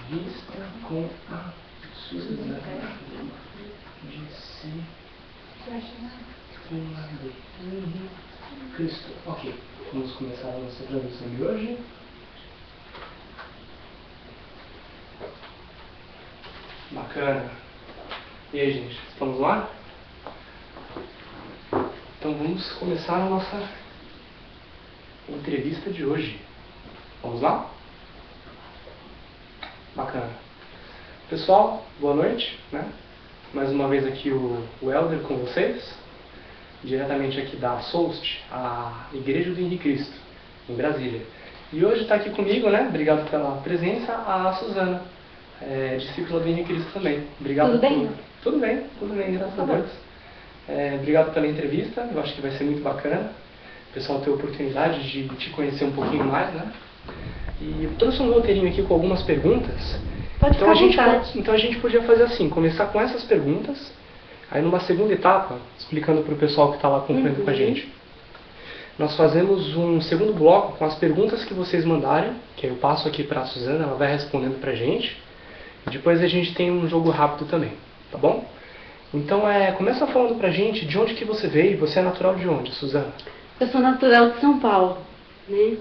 Entrevista com a Suzana discípula de Henri Cristo. Ok, vamos começar a nossa tradução de hoje. Bacana. E aí, gente, estamos lá? Então vamos começar a nossa entrevista de hoje. Vamos lá? Bacana. Pessoal, boa noite, né? Mais uma vez aqui o Helder com vocês, diretamente aqui da SOUST, a Igreja do Henri Cristo, em Brasília. E hoje está aqui comigo, né? Obrigado pela presença, a Suzana, discípula do Henri Cristo também. Obrigado. Tudo bem? Tudo bem, graças a Deus. Obrigado pela entrevista, eu acho que vai ser muito bacana. O pessoal ter a oportunidade de te conhecer um pouquinho mais, né? E eu trouxe um roteirinho aqui com algumas perguntas. Pode ficar à vontade. Então a gente podia fazer assim, começar com essas perguntas, aí numa segunda etapa, explicando para o pessoal que está lá acompanhando com a gente, nós fazemos um segundo bloco com as perguntas que vocês mandarem, que aí eu passo aqui para a Suzana, ela vai respondendo para a gente, e depois a gente tem um jogo rápido também, tá bom? Então começa falando pra gente de onde que você veio, você é natural de onde, Suzana? Eu sou natural de São Paulo, né?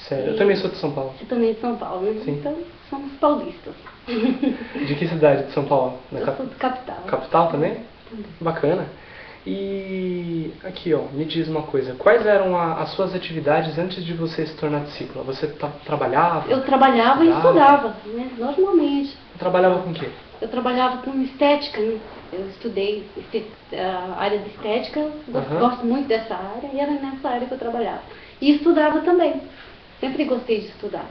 Sério, eu também sou de São Paulo. Você também é de São Paulo, né? Sim. Então somos paulistas. De que cidade de São Paulo? Eu sou de capital. Capital também? Bacana. E aqui, ó, me diz uma coisa. Quais eram as suas atividades antes de você se tornar discípula? Você trabalhava? Eu trabalhava e estudava, né? Normalmente. Trabalhava com o quê? Eu trabalhava com estética, né? Eu estudei a área de estética, gosto muito dessa área, e era nessa área que eu trabalhava. E estudava também. Sempre gostei de estudar.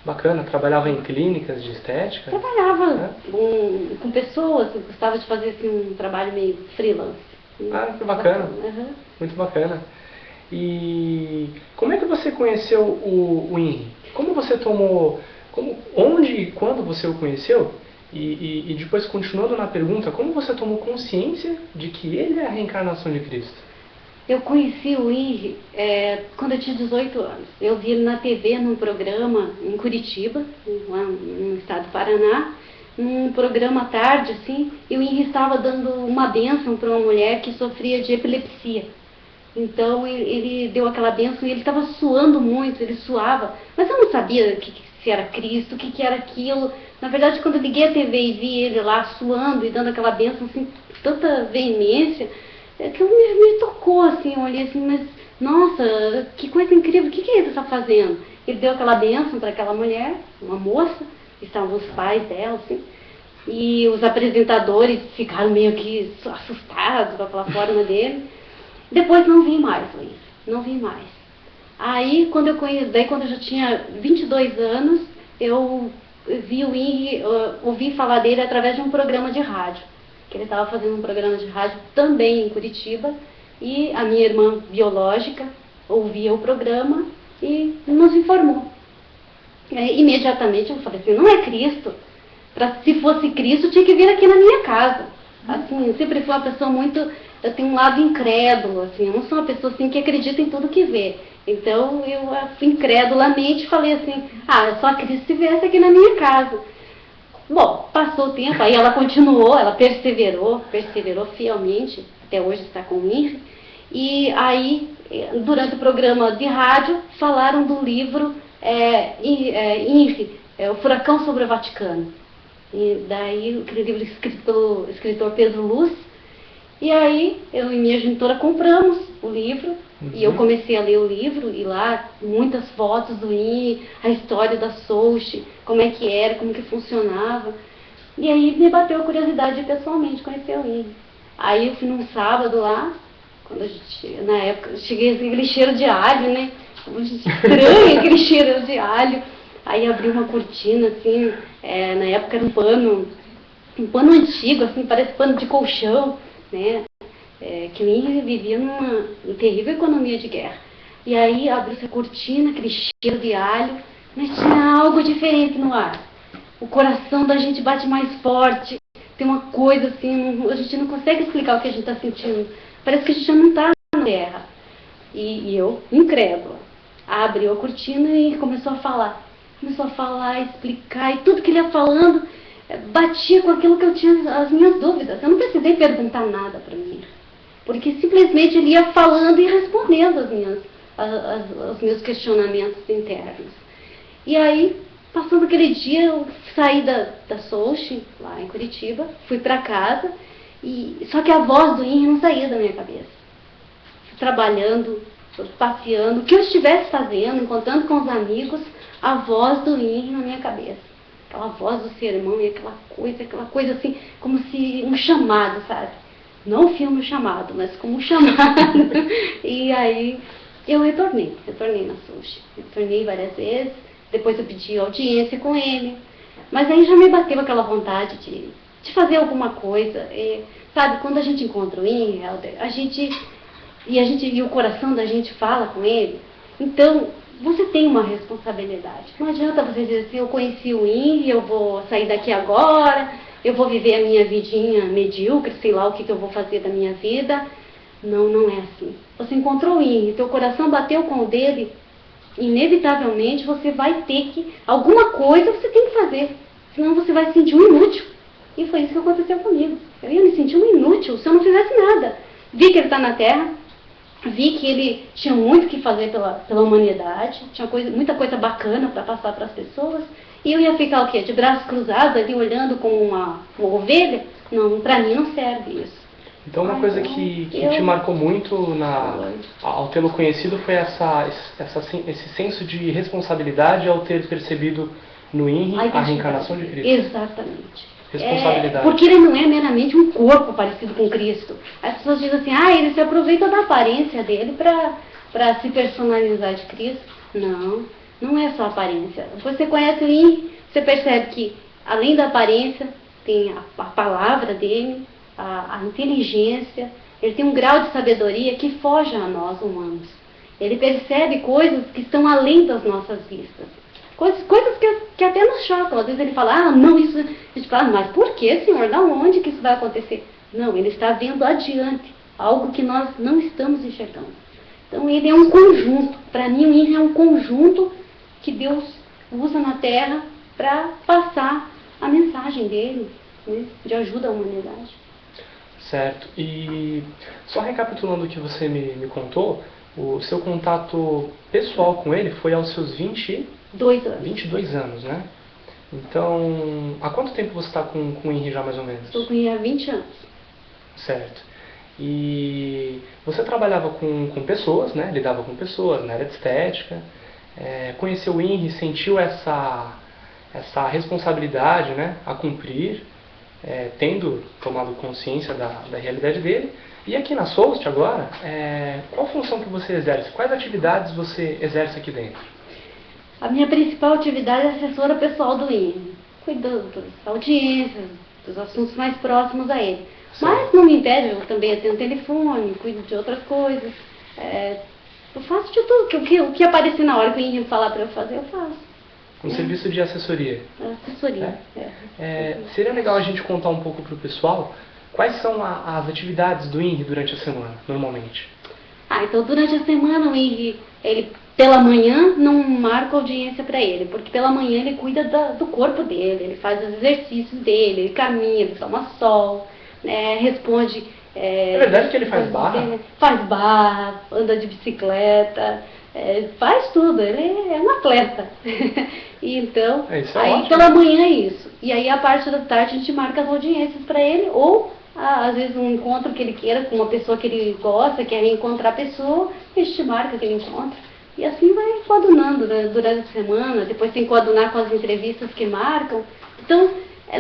Bacana. Trabalhava em clínicas de estética? Trabalhava com pessoas, eu gostava de fazer assim, um trabalho meio freelance. Ah, que bacana. Muito bacana. E como é que você conheceu o Henri? Como você tomou... onde e quando você o conheceu? E depois, continuando na pergunta, como você tomou consciência de que ele é a reencarnação de Cristo? Eu conheci o Henri quando eu tinha 18 anos. Eu vi ele na TV, num programa em Curitiba, lá no estado do Paraná, num programa à tarde, assim, e o Henri estava dando uma bênção para uma mulher que sofria de epilepsia. Então ele deu aquela bênção e ele estava suando muito, ele suava, mas eu não sabia se era Cristo, o que era aquilo. Na verdade, quando eu liguei a TV e vi ele lá suando e dando aquela bênção assim, com tanta veemência, aquilo me tocou, assim, eu olhei assim, mas nossa, que coisa incrível, o que ele está fazendo? Ele deu aquela bênção para aquela mulher, uma moça, estavam os pais dela, assim, e os apresentadores ficaram meio que assustados com aquela forma dele. Depois não vi mais, Luiz, não vi mais. Aí, quando eu já tinha 22 anos, eu vi o Henri, ouvi falar dele através de um programa de rádio, que ele estava fazendo um programa de rádio também em Curitiba, e a minha irmã biológica ouvia o programa e nos informou. Imediatamente eu falei assim, não é Cristo, se fosse Cristo tinha que vir aqui na minha casa. Assim, eu sempre fui uma pessoa eu tenho um lado incrédulo, assim, eu não sou uma pessoa assim que acredita em tudo que vê. Então eu incrédulamente falei assim, só Cristo se viesse aqui na minha casa. Bom, passou o tempo, aí ela continuou, ela perseverou fielmente, até hoje está com o Henri. E aí, durante o programa de rádio, falaram do livro Henri, O Furacão sobre o Vaticano. E daí, aquele livro escrito pelo escritor Pedro Luz. E aí, eu e minha genitora compramos o livro, e eu comecei a ler o livro, e lá, muitas fotos do Henri, a história da SOUST, como é que era, como que funcionava. E aí me bateu a curiosidade de pessoalmente conhecer o Henri. Aí eu fui num sábado lá, na época, cheguei assim, aquele cheiro de alho, né? Estranho aquele cheiro de alho. Aí abri uma cortina, assim, na época era um pano antigo, assim, parece pano de colchão, né? Que o Henri vivia numa terrível economia de guerra. E aí abriu essa cortina, aquele cheiro de alho, mas tinha algo diferente no ar. O coração da gente bate mais forte, tem uma coisa assim, a gente não consegue explicar o que a gente está sentindo. Parece que a gente já não está na guerra. E eu, incrédula, abriu a cortina e começou a falar. começou a falar, explicar, e tudo que ele ia falando batia com aquilo que eu tinha, as minhas dúvidas. Eu não precisei perguntar nada para mim, porque simplesmente ele ia falando e respondendo os meus questionamentos internos. E aí, passando aquele dia, eu saí da Sochi, lá em Curitiba, fui para casa, só que a voz do Henry não saía da minha cabeça. Fui trabalhando, passeando, o que eu estivesse fazendo, encontrando com os amigos, a voz do Henry na minha cabeça. Aquela voz do sermão e aquela coisa assim, como se um chamado, sabe? Não o filme Chamado, mas como um chamado. E aí eu retornei na Sochi. Retornei várias vezes, depois eu pedi audiência com ele. Mas aí já me bateu aquela vontade de fazer alguma coisa. Sabe, quando a gente encontra o Henry, Helder, e o coração da gente fala com ele, então você tem uma responsabilidade. Não adianta você dizer assim, eu conheci o Henry, eu vou sair daqui agora, eu vou viver a minha vidinha medíocre, sei lá o que eu vou fazer da minha vida. Não, não é assim. Você encontrou o Henry, teu coração bateu com o dele, inevitavelmente você vai ter que, alguma coisa você tem que fazer, senão você vai se sentir um inútil. E foi isso que aconteceu comigo. Eu ia me sentir um inútil se eu não fizesse nada. Vi que ele está na Terra, vi que ele tinha muito o que fazer pela humanidade, tinha muita coisa bacana para passar para as pessoas, e eu ia ficar o quê? De braços cruzados ali olhando como uma ovelha? Não, para mim não serve isso. Então uma coisa que te marcou muito ao tê-lo conhecido foi esse senso de responsabilidade ao ter percebido no Henry a reencarnação de Cristo. Exatamente. Responsabilidade. Porque ele não é meramente um corpo parecido com Cristo. As pessoas dizem assim, ele se aproveita da aparência dele para se personalizar de Cristo. Não, não é só aparência. Você conhece o Henry, você percebe que além da aparência tem a palavra dele, a inteligência, ele tem um grau de sabedoria que foge a nós humanos. Ele percebe coisas que estão além das nossas vistas. Coisas que até nos chocam. Às vezes ele fala, não, isso... A gente fala, mas por que, Senhor? Da onde que isso vai acontecer? Não, ele está vendo adiante, algo que nós não estamos enxergando. Então ele é um conjunto. Para mim, o Henry é um conjunto que Deus usa na Terra para passar a mensagem dele, né, de ajuda à humanidade. Certo. E só recapitulando o que você me contou, o seu contato pessoal com ele foi aos seus 22 anos, né? Então, há quanto tempo você está com o Henry já, mais ou menos? Estou com ele há 20 anos. Certo. E você trabalhava com pessoas, né? Lidava com pessoas na área de estética. Conheceu o Henry, sentiu essa responsabilidade, né, a cumprir, tendo tomado consciência da realidade dele. E aqui na Soulst agora, qual função que você exerce? Quais atividades você exerce aqui dentro? A minha principal atividade é assessora pessoal do Henry. Cuidando das audiências, dos assuntos mais próximos a ele. Sim. Mas não me impede, eu também atendo telefone, cuido de outras coisas. Eu faço de tudo. O que aparecer na hora que o Henry falar para eu fazer, eu faço. Um serviço de assessoria. Assessoria. Seria legal a gente contar um pouco para o pessoal quais são as atividades do Henry durante a semana, normalmente. Então durante a semana o Henry, ele pela manhã não marca audiência para ele, porque pela manhã ele cuida do corpo dele, ele faz os exercícios dele, ele caminha, ele toma sol, responde... É verdade que ele faz barra? Dele, faz barra, anda de bicicleta, faz tudo, ele é um atleta. E então, aí pela manhã é isso. E aí a parte da tarde a gente marca as audiências para ele, ou às vezes um encontro que ele queira com uma pessoa que ele gosta, quer reencontrar a pessoa, a gente marca aquele encontro. E assim vai coadunando, né, durante a semana, depois tem que coadunar com as entrevistas que marcam. Então,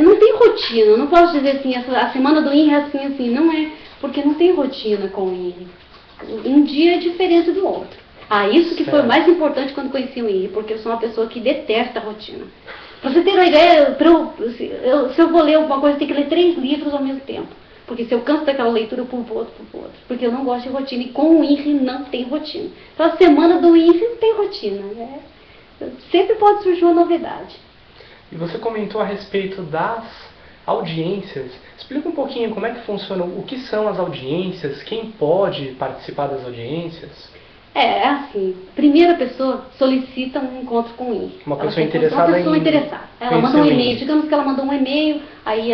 não tem rotina, não posso dizer assim, a semana do Henry é assim, não é, porque não tem rotina com o Henry. Um dia é diferente do outro. Isso que foi o mais importante quando conheci o Henry, porque eu sou uma pessoa que detesta a rotina. Pra você ter uma ideia, se eu vou ler alguma coisa, eu tenho que ler 3 livros ao mesmo tempo. Porque se eu canso daquela leitura, eu pulo pro outro. Porque eu não gosto de rotina. E com o Henry não tem rotina. Então a semana do Henry não tem rotina. Sempre pode surgir uma novidade. E você comentou a respeito das audiências. Explica um pouquinho como é que funciona, o que são as audiências, quem pode participar das audiências. É assim, primeira pessoa solicita um encontro com o INRI. Uma pessoa interessada Uma pessoa em interessada. Ela conhecer manda um o e-mail, INRI. digamos que ela mandou um e-mail, aí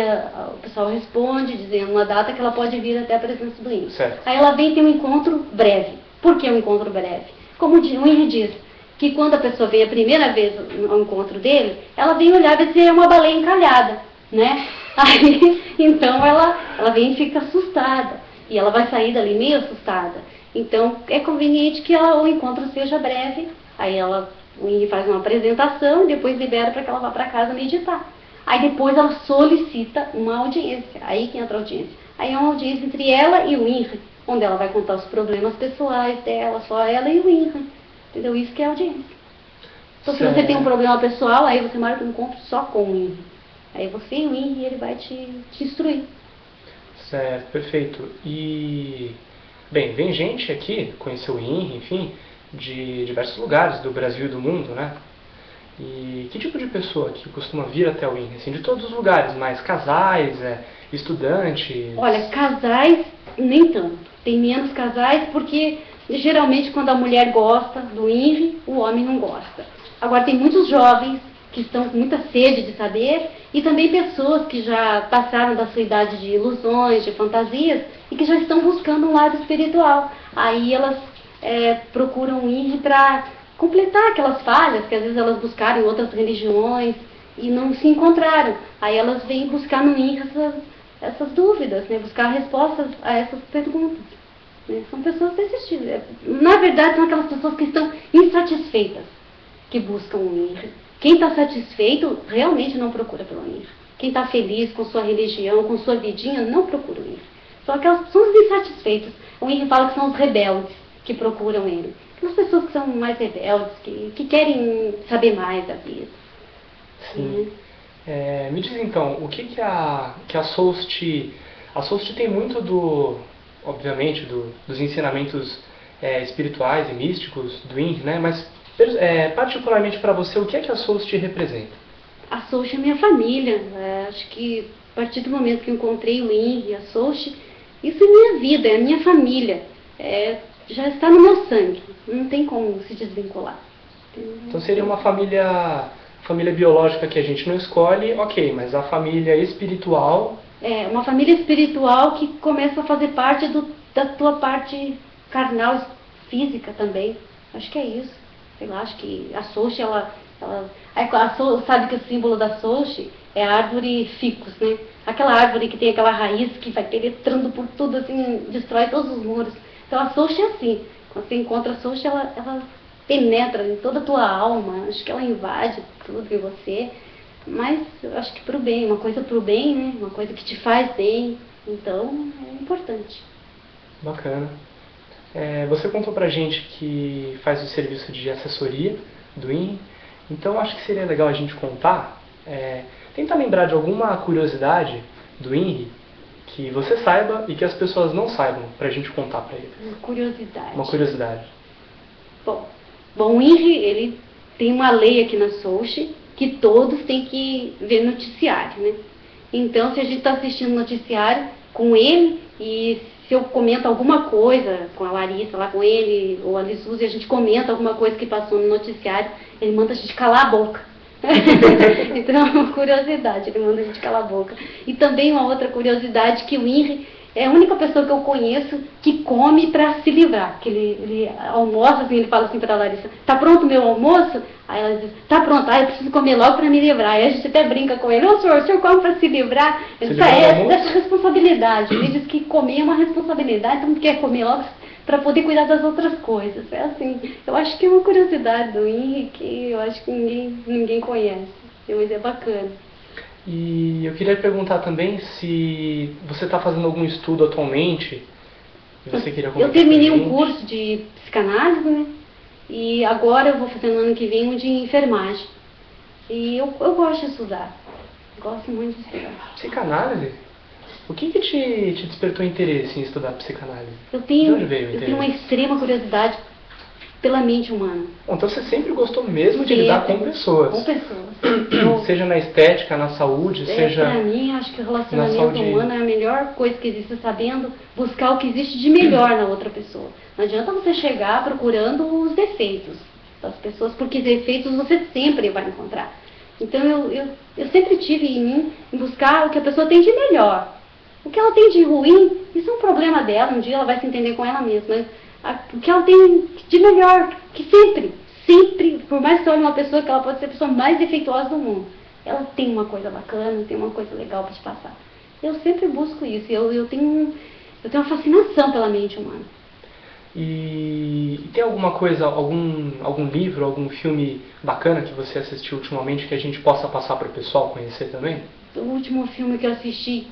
o pessoal responde, dizendo uma data que ela pode vir até a presença do INRI. Certo. Aí ela vem ter um encontro breve. Por que um encontro breve? Como o INRI diz, que quando a pessoa vem a primeira vez ao encontro dele, ela vem olhar e ver se é uma baleia encalhada, né? Aí, então ela vem e fica assustada. E ela vai sair dali meio assustada. Então, é conveniente que o encontro seja breve. Aí o INRI faz uma apresentação e depois libera para que ela vá para casa meditar. Aí depois ela solicita uma audiência. Aí que entra a audiência. Aí é uma audiência entre ela e o INRI, onde ela vai contar os problemas pessoais dela, só ela e o INRI. Entendeu? Isso que é audiência. Então, se você tem um problema pessoal, aí você marca um encontro só com o INRI. Aí você e o INRI, ele vai te instruir. Certo, perfeito. E, bem, vem gente aqui conhecer o INRI, enfim, de diversos lugares do Brasil e do mundo, né? E que tipo de pessoa que costuma vir até o INRI? Assim, de todos os lugares, mas casais, estudantes? Olha, casais, nem tanto. Tem menos casais porque, geralmente, quando a mulher gosta do INRI, o homem não gosta. Agora, tem muitos jovens que estão com muita sede de saber e também pessoas que já passaram da sua idade de ilusões, de fantasias e que já estão buscando um lado espiritual. Aí elas procuram o INRI para completar aquelas falhas que às vezes elas buscaram em outras religiões e não se encontraram. Aí elas vêm buscar no INRI essas dúvidas, né? Buscar respostas a essas perguntas. Né? São pessoas desse tipo. Na verdade, são aquelas pessoas que estão insatisfeitas que buscam o INRI. Quem está satisfeito realmente não procura pelo INRI. Quem está feliz com sua religião, com sua vidinha, não procura o INRI. São os insatisfeitos. O INRI fala que são os rebeldes que procuram ele. Aquelas pessoas que são mais rebeldes, que querem saber mais da vida. Sim. Me diz então, o que a Soulst... A Soulst tem muito obviamente, dos ensinamentos espirituais e místicos do INRI, né? Mas particularmente para você, o que é que a Soulst representa? A Soulst é minha família. Acho que a partir do momento que eu encontrei o INRI, a Soulst, isso é minha vida, é a minha família. Já está no meu sangue, não tem como se desvincular. Então seria uma família biológica que a gente não escolhe, ok, mas a família espiritual... É uma família espiritual que começa a fazer parte da tua parte carnal, física também. Acho que é isso. Sei lá, acho que a Soulst, sabe que o símbolo da Soulst é a árvore ficus, né? Aquela árvore que tem aquela raiz que vai penetrando por tudo, assim, destrói todos os muros. Então a Soulst é assim. Quando você encontra a Soulst, ela penetra em toda a tua alma. Acho que ela invade tudo em você. Mas eu acho que pro bem, uma coisa pro bem, né? Uma coisa que te faz bem. Então é importante. Bacana. Você contou pra gente que faz o serviço de assessoria do INRI, então acho que seria legal a gente contar, tentar lembrar de alguma curiosidade do INRI que você saiba e que as pessoas não saibam, pra gente contar pra eles. Uma curiosidade. Bom, o INRI, ele tem uma lei aqui na Soulst que todos têm que ver noticiário, né? Então, se a gente está assistindo noticiário com ele e se eu comento alguma coisa com a Larissa lá com ele, ou a Lizuzi, a gente comenta alguma coisa que passou no noticiário, ele manda a gente calar a boca. Então é uma curiosidade, ele manda a gente calar a boca. E também uma outra curiosidade, que o INRI é a única pessoa que eu conheço que come para se livrar. Que ele almoça, assim, ele fala assim para a Larissa, tá pronto o meu almoço? Aí ela diz, tá pronto, eu preciso comer logo para me livrar. Aí a gente até brinca com ele, o senhor come para se livrar? Ele diz, dessa responsabilidade. Ele diz que comer é uma responsabilidade, então quer comer logo para poder cuidar das outras coisas. É assim, eu acho que é uma curiosidade do INRI que eu acho que ninguém conhece, mas é bacana. E eu queria perguntar também se você está fazendo algum estudo atualmente. Você queria comentar? Eu terminei um curso de psicanálise, né? E agora eu vou fazer no ano que vem um de enfermagem. E eu gosto de estudar. Gosto muito de estudar. Psicanálise? O que te despertou interesse em estudar psicanálise? Eu tenho De onde veio o interesse? uma extrema curiosidade pela mente humana. Bom, então você sempre gostou mesmo de lidar com pessoas. Com pessoas. Seja na estética, na saúde, seja... Pra mim, acho que o relacionamento humano é a melhor coisa que existe, sabendo buscar o que existe de melhor na outra pessoa. Não adianta você chegar procurando os defeitos das pessoas, porque defeitos você sempre vai encontrar. Então eu sempre tive em mim em buscar o que a pessoa tem de melhor. O que ela tem de ruim, isso é um problema dela, um dia ela vai se entender com ela mesma. Mas o que ela tem de melhor, que sempre, por mais que ela seja uma pessoa que ela pode ser a pessoa mais defeituosa do mundo, ela tem uma coisa bacana, tem uma coisa legal para te passar. Eu sempre busco isso, eu tenho uma fascinação pela mente humana. E tem alguma coisa, algum livro, algum filme bacana que você assistiu ultimamente que a gente possa passar para o pessoal conhecer também? O último filme que eu assisti,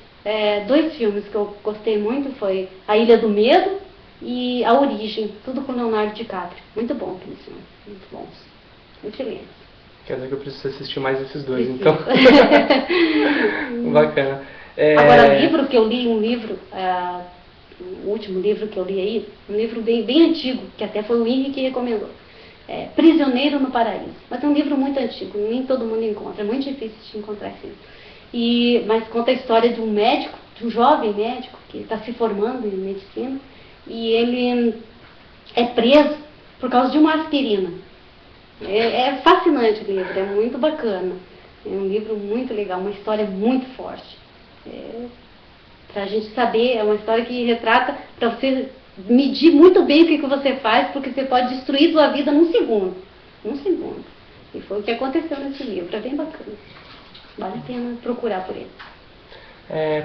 2 filmes que eu gostei muito, foi A Ilha do Medo e A Origem, tudo com Leonardo DiCaprio. Muito bom aquele filme, muito bons, excelente. Quer dizer que eu preciso assistir mais esses 2, então. Bacana. Agora, livro que eu li, o último livro que eu li aí, um livro bem antigo, que até foi o Henry que recomendou. Prisioneiro no Paraíso. Mas é um livro muito antigo, nem todo mundo encontra, é muito difícil de encontrar esse livro. Mas conta a história de um médico, de um jovem médico, que está se formando em medicina, e ele é preso por causa de uma aspirina. É fascinante o livro, é muito bacana. É um livro muito legal, uma história muito forte. Pra gente saber, é uma história que retrata para você medir muito bem o que você faz, porque você pode destruir sua vida num segundo. E foi o que aconteceu nesse livro, é bem bacana. Vale a pena procurar por ele.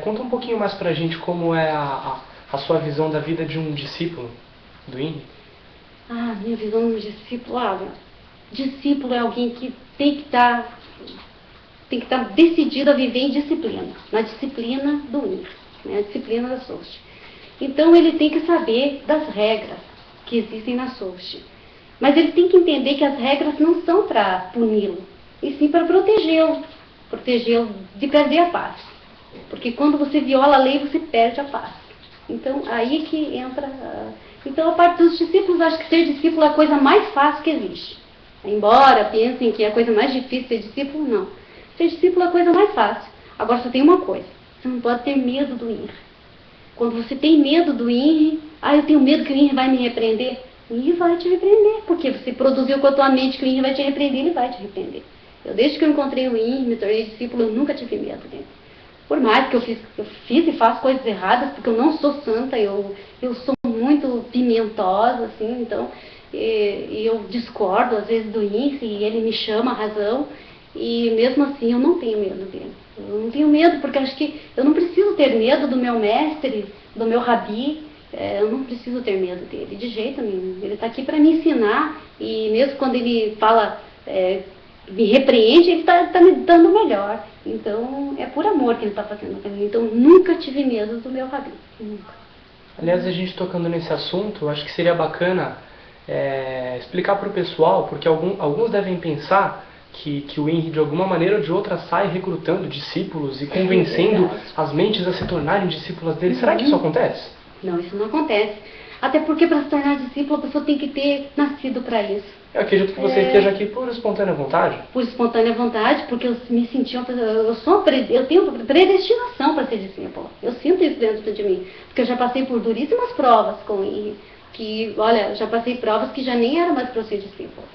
Conta um pouquinho mais pra gente como é a sua visão da vida de um discípulo do INRI. Minha visão de um discípulo, discípulo é alguém que tem que estar decidido a viver em disciplina, na disciplina do INRI. A disciplina da SOST. Então ele tem que saber das regras que existem na SOST. Mas ele tem que entender que as regras não são para puni-lo, e sim para protegê-lo de perder a paz. Porque quando você viola a lei, você perde a paz. Então aí que entra... Então a parte dos discípulos, acho que ser discípulo é a coisa mais fácil que existe. Embora pensem que é a coisa mais difícil ser discípulo, não. Ser discípulo é a coisa mais fácil. Agora só tem uma coisa. Você não pode ter medo do INRI. Quando você tem medo do INRI, eu tenho medo que o INRI vai me repreender. O INRI vai te repreender, porque você produziu com a tua mente que o INRI vai te repreender, ele vai te repreender. Desde que eu encontrei o INRI, me tornei discípulo, eu nunca tive medo dele. Por mais que eu fiz e faço coisas erradas, porque eu não sou santa, eu sou muito pimentosa, assim, então, e eu discordo às vezes do INRI, e ele me chama a razão, e mesmo assim eu não tenho medo dele. Eu não tenho medo, porque acho que eu não preciso ter medo do meu mestre, do meu rabi. Eu não preciso ter medo dele, de jeito nenhum. Ele está aqui para me ensinar, e mesmo quando ele fala, me repreende, ele está me dando o melhor. Então, é por amor que ele está fazendo para mim. Então, nunca tive medo do meu rabi, nunca. Aliás, a gente tocando nesse assunto, acho que seria bacana explicar para o pessoal, porque alguns devem pensar que o INRI, de alguma maneira ou de outra, sai recrutando discípulos e convencendo as mentes a se tornarem discípulas dele. Será que isso acontece? Não, isso não acontece. Até porque para se tornar discípulo, a pessoa tem que ter nascido para isso. Eu acredito que você esteja aqui por espontânea vontade. Por espontânea vontade, porque eu me senti eu tenho predestinação para ser discípula. Eu sinto isso dentro de mim. Porque eu já passei por duríssimas provas com INRI. Já passei provas que já nem era mais para eu ser discípula.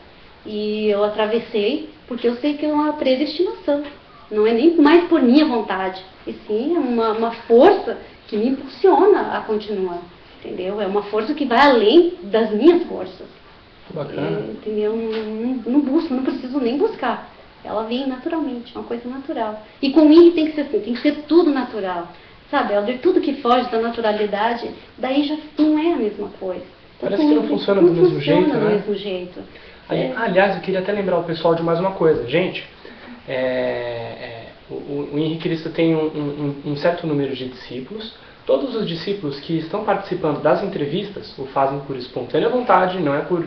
E eu atravessei, porque eu sei que é uma predestinação. Não é nem mais por minha vontade, e sim é uma força que me impulsiona a continuar, entendeu? É uma força que vai além das minhas forças. Bacana. Entendeu? Não busco, não preciso nem buscar. Ela vem naturalmente, é uma coisa natural. E com o INRI tem que ser assim, tem que ser tudo natural. Sabe, Helder, tudo que foge da naturalidade, daí já não é a mesma coisa. Então, parece que não funciona do mesmo jeito, né? Do mesmo jeito. Aliás, eu queria até lembrar o pessoal de mais uma coisa. Gente, o INRI Cristo tem um certo número de discípulos. Todos os discípulos que estão participando das entrevistas o fazem por espontânea vontade, não é por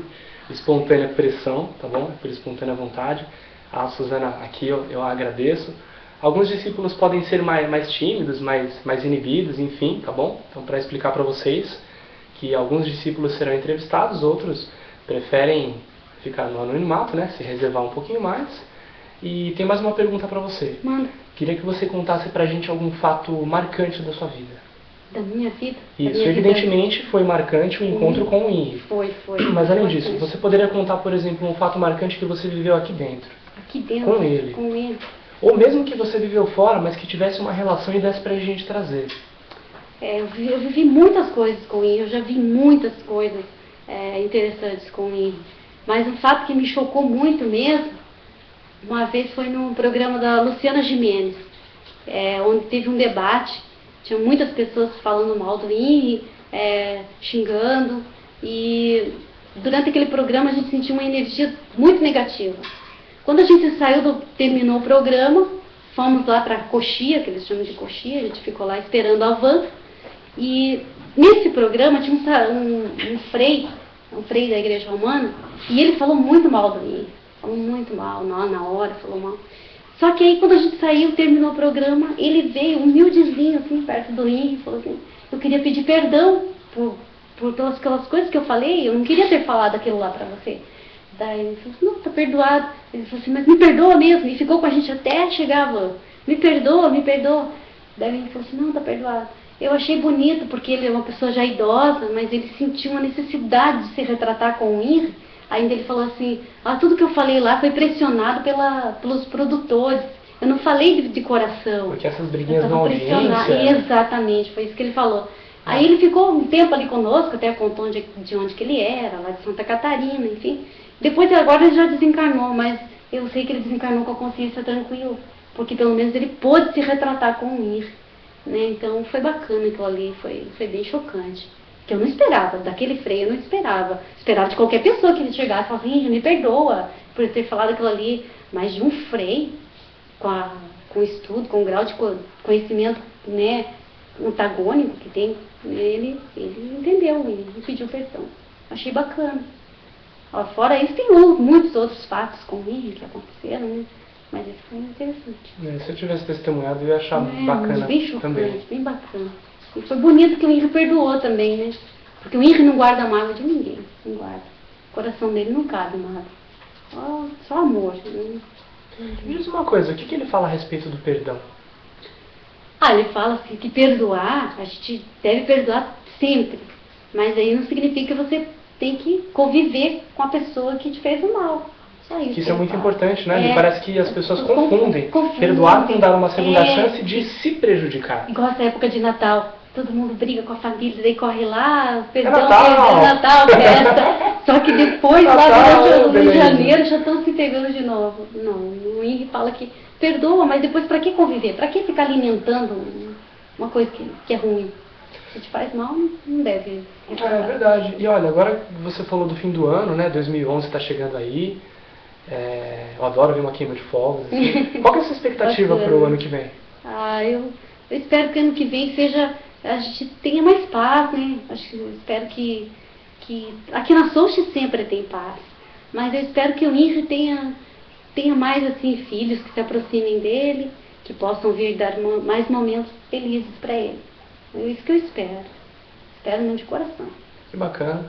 espontânea pressão, tá bom? É por espontânea vontade. A Suzana aqui eu agradeço. Alguns discípulos podem ser mais tímidos, mais inibidos, enfim, tá bom? Então, para explicar para vocês que alguns discípulos serão entrevistados, outros preferem ficar no anonimato, né? Se reservar um pouquinho mais. E tem mais uma pergunta para você. Manda. Queria que você contasse pra gente algum fato marcante da sua vida. Da minha vida? Isso, evidentemente foi marcante o encontro com o Henry. Foi. Mas além disso, você poderia contar, por exemplo, um fato marcante que você viveu aqui dentro? Aqui dentro? Com ele. Com ele. Ou mesmo que você viveu fora, mas que tivesse uma relação e desse pra gente trazer. Eu vivi muitas coisas com ele, eu já vi muitas coisas interessantes com ele. Mas um fato que me chocou muito mesmo, uma vez foi num programa da Luciana Gimenez, onde teve um debate, tinha muitas pessoas falando mal do Henry, xingando, e durante aquele programa a gente sentiu uma energia muito negativa. Quando a gente terminou o programa, fomos lá para Coxia, que eles chamam de Coxia, a gente ficou lá esperando a van, e nesse programa tinha um frei da igreja romana, e ele falou muito mal do Henry, falou muito mal, na hora falou mal. Só que aí quando a gente saiu, terminou o programa, ele veio humildezinho assim, perto do Henry, e falou assim, eu queria pedir perdão por todas aquelas coisas que eu falei, eu não queria ter falado aquilo lá para você. Daí ele falou assim, não, tá perdoado. Ele falou assim, mas me perdoa mesmo. E ficou com a gente até chegar a van. Me perdoa. Daí ele falou assim, não, tá perdoado. Eu achei bonito, porque ele é uma pessoa já idosa, mas ele sentiu uma necessidade de se retratar com o Henry. Ainda ele falou assim, tudo que eu falei lá foi pressionado pelos produtores. Eu não falei de coração. Porque essas briguinhas não audiência... Exatamente, foi isso que ele falou. Aí ele ficou um tempo ali conosco, até contou de onde que ele era, lá de Santa Catarina, enfim. Depois, agora ele já desencarnou, mas eu sei que ele desencarnou com a consciência tranquila, porque pelo menos ele pôde se retratar com o Henry, né? Então foi bacana aquilo ali, foi bem chocante. Que eu não esperava, daquele freio eu não esperava. Esperava de qualquer pessoa que ele chegasse e falasse, Henry, me perdoa por eu ter falado aquilo ali, mas de um freio, com estudo, com grau de conhecimento, né, antagônico que tem, ele entendeu, ele pediu perdão. Achei bacana. Fora isso, tem muitos outros fatos com ele que aconteceram, né? Mas isso foi interessante. Se eu tivesse testemunhado, eu ia achar bacana bem chocante, também. Bem bacana. E foi bonito que o Henry perdoou também, né? Porque o Henry não guarda mágoa de ninguém, não guarda. O coração dele não cabe mágoa. Só amor. Né? Me diz uma coisa, o que ele fala a respeito do perdão? Ele fala assim, que perdoar, a gente deve perdoar sempre. Mas aí não significa que você tem que conviver com a pessoa que te fez o mal. Só isso. Isso é muito importante, né? Me parece que as pessoas confundem. Confundem. Perdoar com dar uma segunda chance de se prejudicar. Igual essa época de Natal. Todo mundo briga com a família, daí corre lá, perdão, Natal, festa. Só que depois, lá em janeiro, já estão se pegando de novo. Não, o Henry fala que perdoa, mas depois para que conviver? Para que ficar alimentando uma coisa que é ruim? Se te faz mal, não deve. É verdade. E olha, agora você falou do fim do ano, né? 2011 está chegando aí. Eu adoro ver uma queima de fogos. Assim. Qual que é a sua expectativa para o ano que vem? Eu espero que ano que vem a gente tenha mais paz, né? Eu espero que aqui na Sochi sempre tem paz. Mas eu espero que o Henry tenha mais assim filhos que se aproximem dele, que possam vir dar mais momentos felizes para ele. É isso que eu espero. Espero mesmo de coração. Que bacana.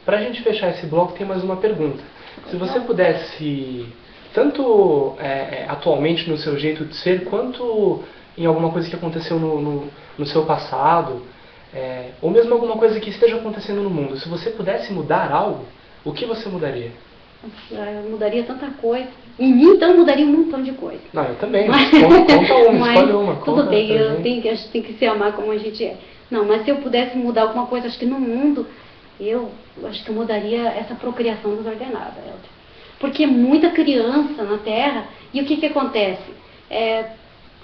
Para a gente fechar esse bloco, tem mais uma pergunta. Se você pudesse, tanto atualmente no seu jeito de ser, quanto em alguma coisa que aconteceu no seu passado, ou mesmo alguma coisa que esteja acontecendo no mundo, se você pudesse mudar algo, o que você mudaria? Eu mudaria tanta coisa. Em mim, então, eu mudaria um montão de coisa. Não, eu também. Conta uma, escolhe uma. Tudo bem, a gente tem que se amar como a gente é. Não, mas se eu pudesse mudar alguma coisa, acho que no mundo, eu acho que eu mudaria essa procriação desordenada, Elton. Porque muita criança na Terra, e o que acontece?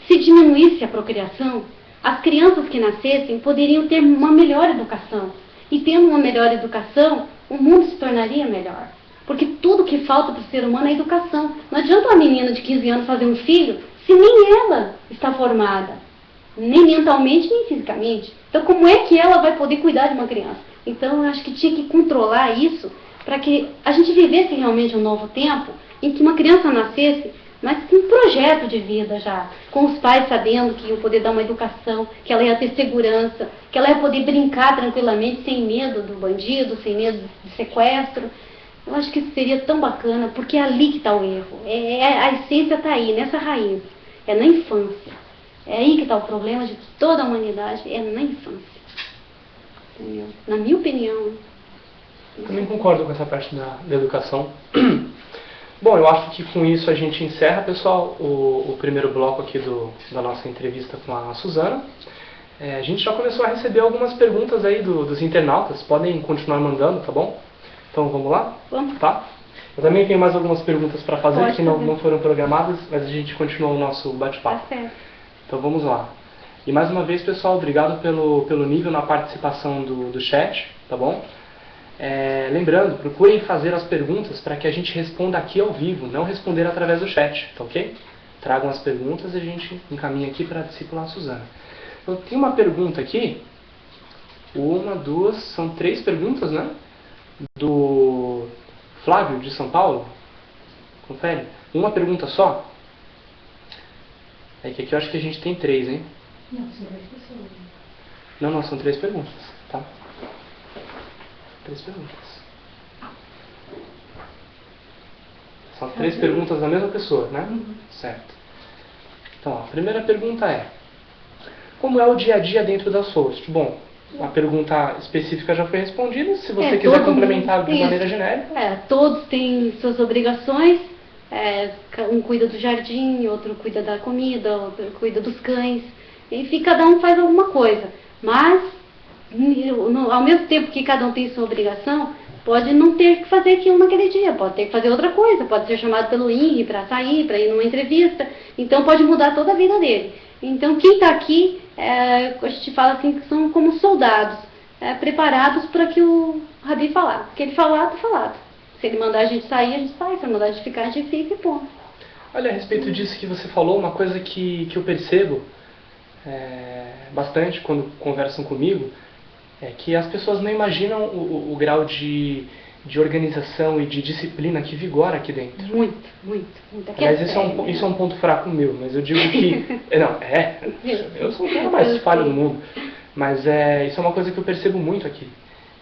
Se diminuísse a procriação, as crianças que nascessem poderiam ter uma melhor educação. E tendo uma melhor educação, o mundo se tornaria melhor. Porque tudo que falta para o ser humano é educação. Não adianta uma menina de 15 anos fazer um filho se nem ela está formada. Nem mentalmente, nem fisicamente. Então, como é que ela vai poder cuidar de uma criança? Então, eu acho que tinha que controlar isso para que a gente vivesse realmente um novo tempo em que uma criança nascesse, mas com um projeto de vida já. Com os pais sabendo que iam poder dar uma educação, que ela ia ter segurança, que ela ia poder brincar tranquilamente, sem medo do bandido, sem medo de sequestro. Eu acho que isso seria tão bacana, porque é ali que está o erro. A essência está aí, nessa raiz. É na infância. É aí que está o problema de toda a humanidade, é na infância. Entendeu? Na minha opinião. Também concordo com essa parte da educação. Bom, eu acho que com isso a gente encerra, pessoal, o primeiro bloco aqui da nossa entrevista com a Suzana. A gente já começou a receber algumas perguntas aí dos internautas, podem continuar mandando, tá bom? Então vamos lá? Vamos. Tá? Eu também tenho mais algumas perguntas para fazer Pode que não foram programadas, mas a gente continua o nosso bate-papo. Tá certo. Então vamos lá. E mais uma vez, pessoal, obrigado pelo nível na participação do chat, tá bom? Lembrando, procurem fazer as perguntas para que a gente responda aqui ao vivo, não responder através do chat, tá ok? Tragam as perguntas e a gente encaminha aqui para a discípula Suzana. Então, tem uma pergunta aqui, são 3 perguntas, né? Do Flávio, de São Paulo. Confere. Uma pergunta só. É que aqui eu acho que a gente tem 3, hein? Não, são 2 pessoas. Não, são 3 perguntas, tá? 3 perguntas. São 3 perguntas da mesma pessoa, né? Certo. Então, a primeira pergunta é: como é o dia a dia dentro da SOST? Bom, a pergunta específica já foi respondida. Se você quiser complementar de maneira genérica. Todos têm suas obrigações. Um cuida do jardim, outro cuida da comida, outro cuida dos cães. Enfim, cada um faz alguma coisa. Mas, ao mesmo tempo que cada um tem sua obrigação, pode não ter que fazer aquilo naquele dia. Pode ter que fazer outra coisa. Pode ser chamado pelo INRI para sair, para ir numa entrevista. Então, pode mudar toda a vida dele. Então, quem está aqui, a gente fala assim, que são como soldados, preparados para que o Rabi falar. O que ele falar, está falado. Se ele mandar a gente sair, a gente sai. Se ele mandar a gente ficar, a gente fica e ponto. Olha, a respeito disso que você falou, uma coisa que eu percebo bastante quando conversam comigo, é que as pessoas não imaginam o grau de organização e de disciplina que vigora aqui dentro. Muito, muito. Aliás, isso é um ponto fraco meu, mas eu digo que... eu sou o cara mais falho do mundo, mas isso é uma coisa que eu percebo muito aqui.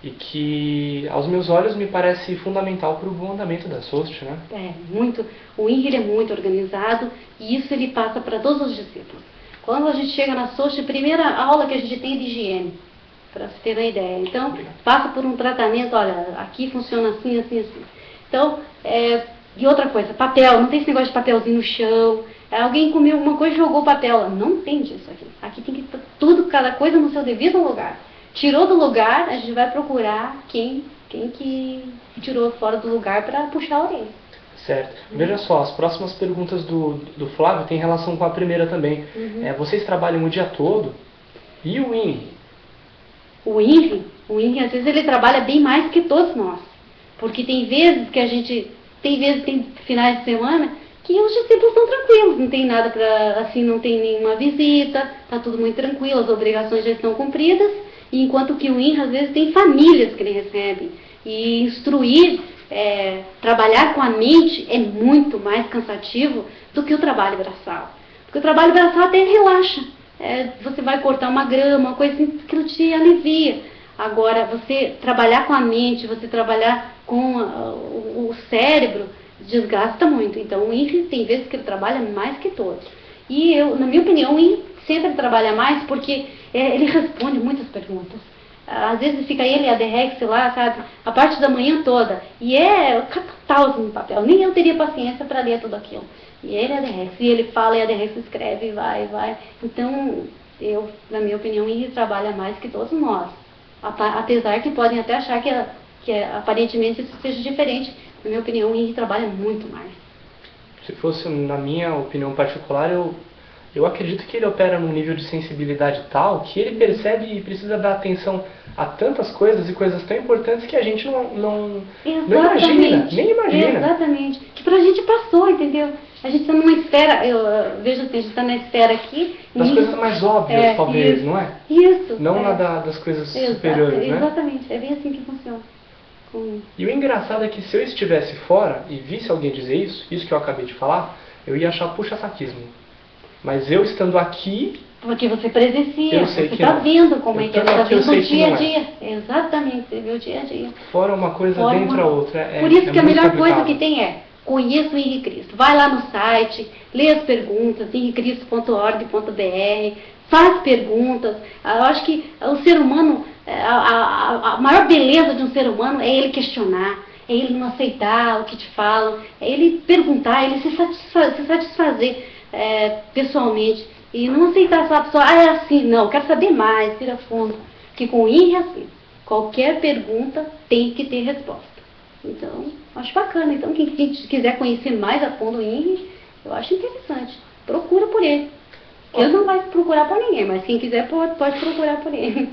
E que, aos meus olhos, me parece fundamental para o bom andamento da SOST, né? Muito. O INRI é muito organizado e isso ele passa para todos os discípulos. Quando a gente chega na SOST, a primeira aula que a gente tem é de higiene, para você ter uma ideia. Então, passa por um tratamento, olha, aqui funciona assim, assim, assim. Então, e outra coisa, papel, não tem esse negócio de papelzinho no chão. Alguém comeu alguma coisa e jogou o papel. Não tem disso aqui. Aqui tem que ter tudo, cada coisa no seu devido lugar. Tirou do lugar, a gente vai procurar quem que tirou fora do lugar para puxar a orelha. Certo. Veja só, as próximas perguntas do Flávio têm relação com a primeira também. Vocês trabalham o dia todo e o INRI? O INRI, às vezes, ele trabalha bem mais que todos nós. Porque tem vezes que a gente... Tem finais de semana que os discípulos estão tranquilos. Não tem nada para... Assim, não tem nenhuma visita. Está tudo muito tranquilo. As obrigações já estão cumpridas. Enquanto que o INRI, às vezes, tem famílias que ele recebe. E instruir, trabalhar com a mente é muito mais cansativo do que o trabalho braçal. Porque o trabalho braçal até relaxa. Você vai cortar uma grama, uma coisa assim, aquilo te alivia. Agora, você trabalhar com a mente, você trabalhar com o cérebro, desgasta muito. Então, o INRI tem vezes que ele trabalha mais que todos. E na minha opinião, o INRI sempre trabalha mais porque ele responde muitas perguntas. Às vezes fica ele e a DREX lá, sabe, a parte da manhã toda. E catatau no papel. Nem eu teria paciência para ler tudo aquilo. E ele e a DREX. E ele fala e a DREX escreve e vai. Então, na minha opinião, ele trabalha mais que todos nós. Apesar que podem até achar que aparentemente isso seja diferente. Na minha opinião, ele trabalha muito mais. Se fosse na minha opinião particular, eu acredito que ele opera num nível de sensibilidade tal que ele percebe e precisa dar atenção a tantas coisas e coisas tão importantes que a gente não imagina, nem imagina. Exatamente. Que pra gente passou, entendeu? A gente está numa esfera, eu vejo assim, a gente está na esfera aqui... Das coisas mais óbvias, talvez, isso, não é? Isso. Não das coisas superiores, né? Exatamente, é bem assim que funciona. E o engraçado é que se eu estivesse fora e visse alguém dizer isso que eu acabei de falar, eu ia achar puxa-saquismo. Mas eu estando aqui... Porque você presencia, você está não. vendo como é que é, você está vendo o dia a É. dia. Exatamente, você vê o dia a dia. Fora uma coisa dentro a outra. Por isso que a melhor complicado. coisa que tem é, conheça o Henri Cristo. Vai lá no site, lê as perguntas, henricristo.org.br, faz perguntas. Eu acho que o ser humano, a maior beleza de um ser humano é ele questionar, é ele não aceitar o que te falam, é ele perguntar, ele se satisfazer pessoalmente. E não aceitar só a pessoa, é assim, não, eu quero saber mais, tira fundo. Que com o INRI é assim, qualquer pergunta tem que ter resposta. Então, acho bacana. Então, quem quiser conhecer mais a fundo o INRI, eu acho interessante. Procura por ele. Eu não vai procurar por ninguém, mas quem quiser pode procurar por ele.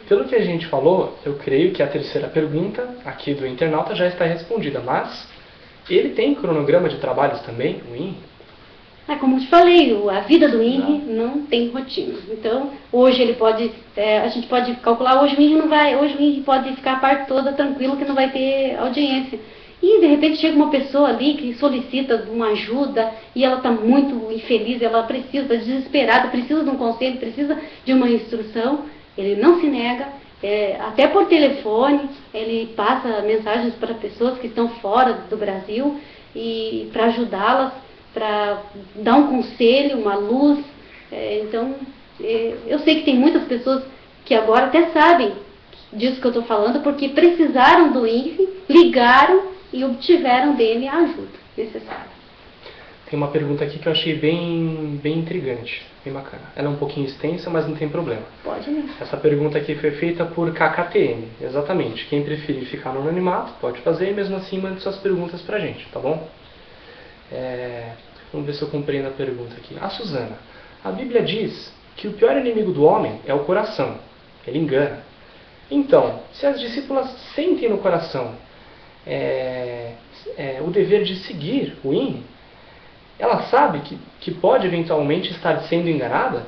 Pelo que a gente falou, eu creio que a terceira pergunta aqui do internauta já está respondida, mas ele tem cronograma de trabalhos também, o INRI? Como eu te falei, a vida do INRI não tem rotina. Então, hoje ele pode, a gente pode calcular, hoje o INRI pode ficar a parte toda tranquilo que não vai ter audiência. E de repente chega uma pessoa ali que solicita uma ajuda e ela está muito infeliz, ela precisa, desesperada, precisa de um conselho, precisa de uma instrução. Ele não se nega, até por telefone, ele passa mensagens para pessoas que estão fora do Brasil e para ajudá-las, para dar um conselho, uma luz. Então, eu sei que tem muitas pessoas que agora até sabem disso que eu estou falando, porque precisaram do INRI, ligaram e obtiveram dele a ajuda necessária. Tem uma pergunta aqui que eu achei bem intrigante, bem bacana. Ela é um pouquinho extensa, mas não tem problema. Pode mesmo. Essa pergunta aqui foi feita por KKTM, exatamente. Quem preferir ficar no anonimato, pode fazer e mesmo assim mande suas perguntas pra gente, tá bom? Vamos ver se eu compreendo a pergunta aqui. A Suzana, a Bíblia diz que o pior inimigo do homem é o coração. Ele engana. Então, se as discípulas sentem no coração o dever de seguir o INRI, ela sabe que pode eventualmente estar sendo enganada?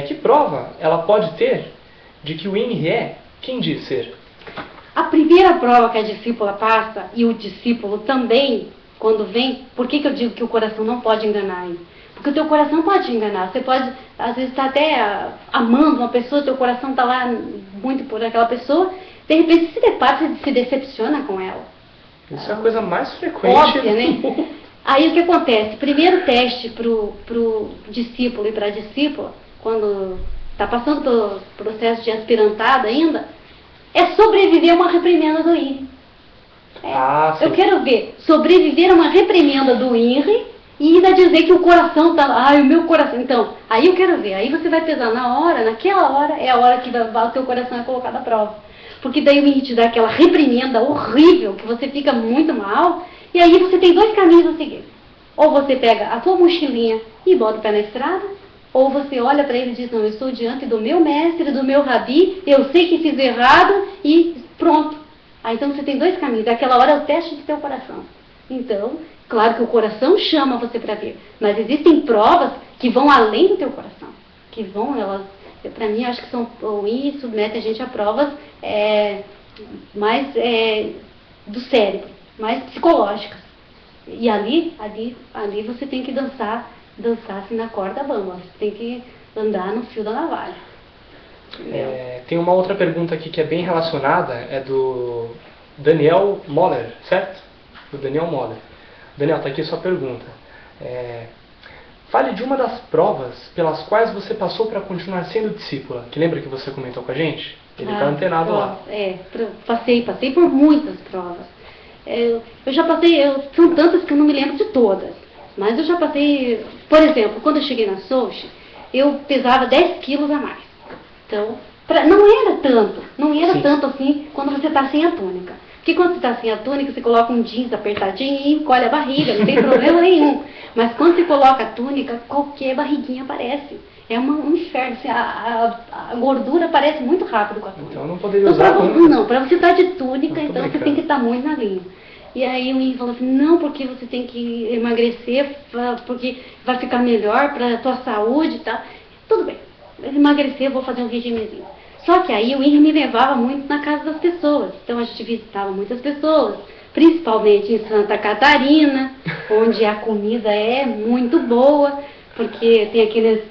Que prova ela pode ter de que o INRI é quem diz ser? A primeira prova que a discípula passa, e o discípulo também, quando vem, por que eu digo que o coração não pode enganar? Porque o teu coração pode te enganar. Você pode, às vezes, estar até amando uma pessoa, teu coração está lá muito por aquela pessoa, de repente se depara, você se decepciona com ela. Isso é a coisa mais frequente. Óbvia, né? Aí o que acontece? Primeiro teste para o discípulo e para a discípula, quando está passando pelo processo de aspirantada ainda, é sobreviver a uma reprimenda do INRI. Eu quero ver sobreviver a uma reprimenda do INRI e ainda dizer que o coração está... o meu coração... Então, aí eu quero ver. Aí você vai pesar naquela hora, é a hora que o teu coração é colocado à prova. Porque daí o INRI te dá aquela reprimenda horrível, que você fica muito mal, e aí você tem dois caminhos a seguir. Ou você pega a tua mochilinha e bota o pé na estrada, ou você olha para ele e diz, não, eu estou diante do meu mestre, do meu rabi, eu sei que fiz errado e pronto. Então você tem dois caminhos, aquela hora é o teste do teu coração. Então, claro que o coração chama você para ver, mas existem provas que vão além do teu coração, que vão, para mim, acho que são, o INRI submete a gente a provas mais do cérebro, mais psicológicas. E ali você tem que dançar assim na corda bamba, você tem que andar no fio da navalha. Tem uma outra pergunta aqui que é bem relacionada, é do Daniel Moller, certo? Do Daniel Moller. Daniel, está aqui a sua pergunta. Fale de uma das provas pelas quais você passou para continuar sendo discípula. Que lembra que você comentou com a gente? Ele está antenado lá. Passei por muitas provas. Eu já passei, são tantas que eu não me lembro de todas. Mas eu já passei, por exemplo, quando eu cheguei na Sochi, eu pesava 10 quilos a mais. Então, não era tanto assim quando você está sem a túnica. Porque quando você está sem a túnica, você coloca um jeans apertadinho e encolhe a barriga, não tem problema nenhum. Mas quando você coloca a túnica, qualquer barriguinha aparece. É um inferno. Assim, a gordura aparece muito rápido com a túnica. Então não poderia usar a túnica. Não, para você estar de túnica, então você tem que estar muito na linha. E aí o INRI falou assim, não, porque você tem que emagrecer, porque vai ficar melhor para a tua saúde e tal. Tudo bem, eu emagrecer, eu vou fazer um regimezinho. Só que aí o INRI me levava muito na casa das pessoas. Então a gente visitava muitas pessoas, principalmente em Santa Catarina, onde a comida é muito boa. porque tem aqueles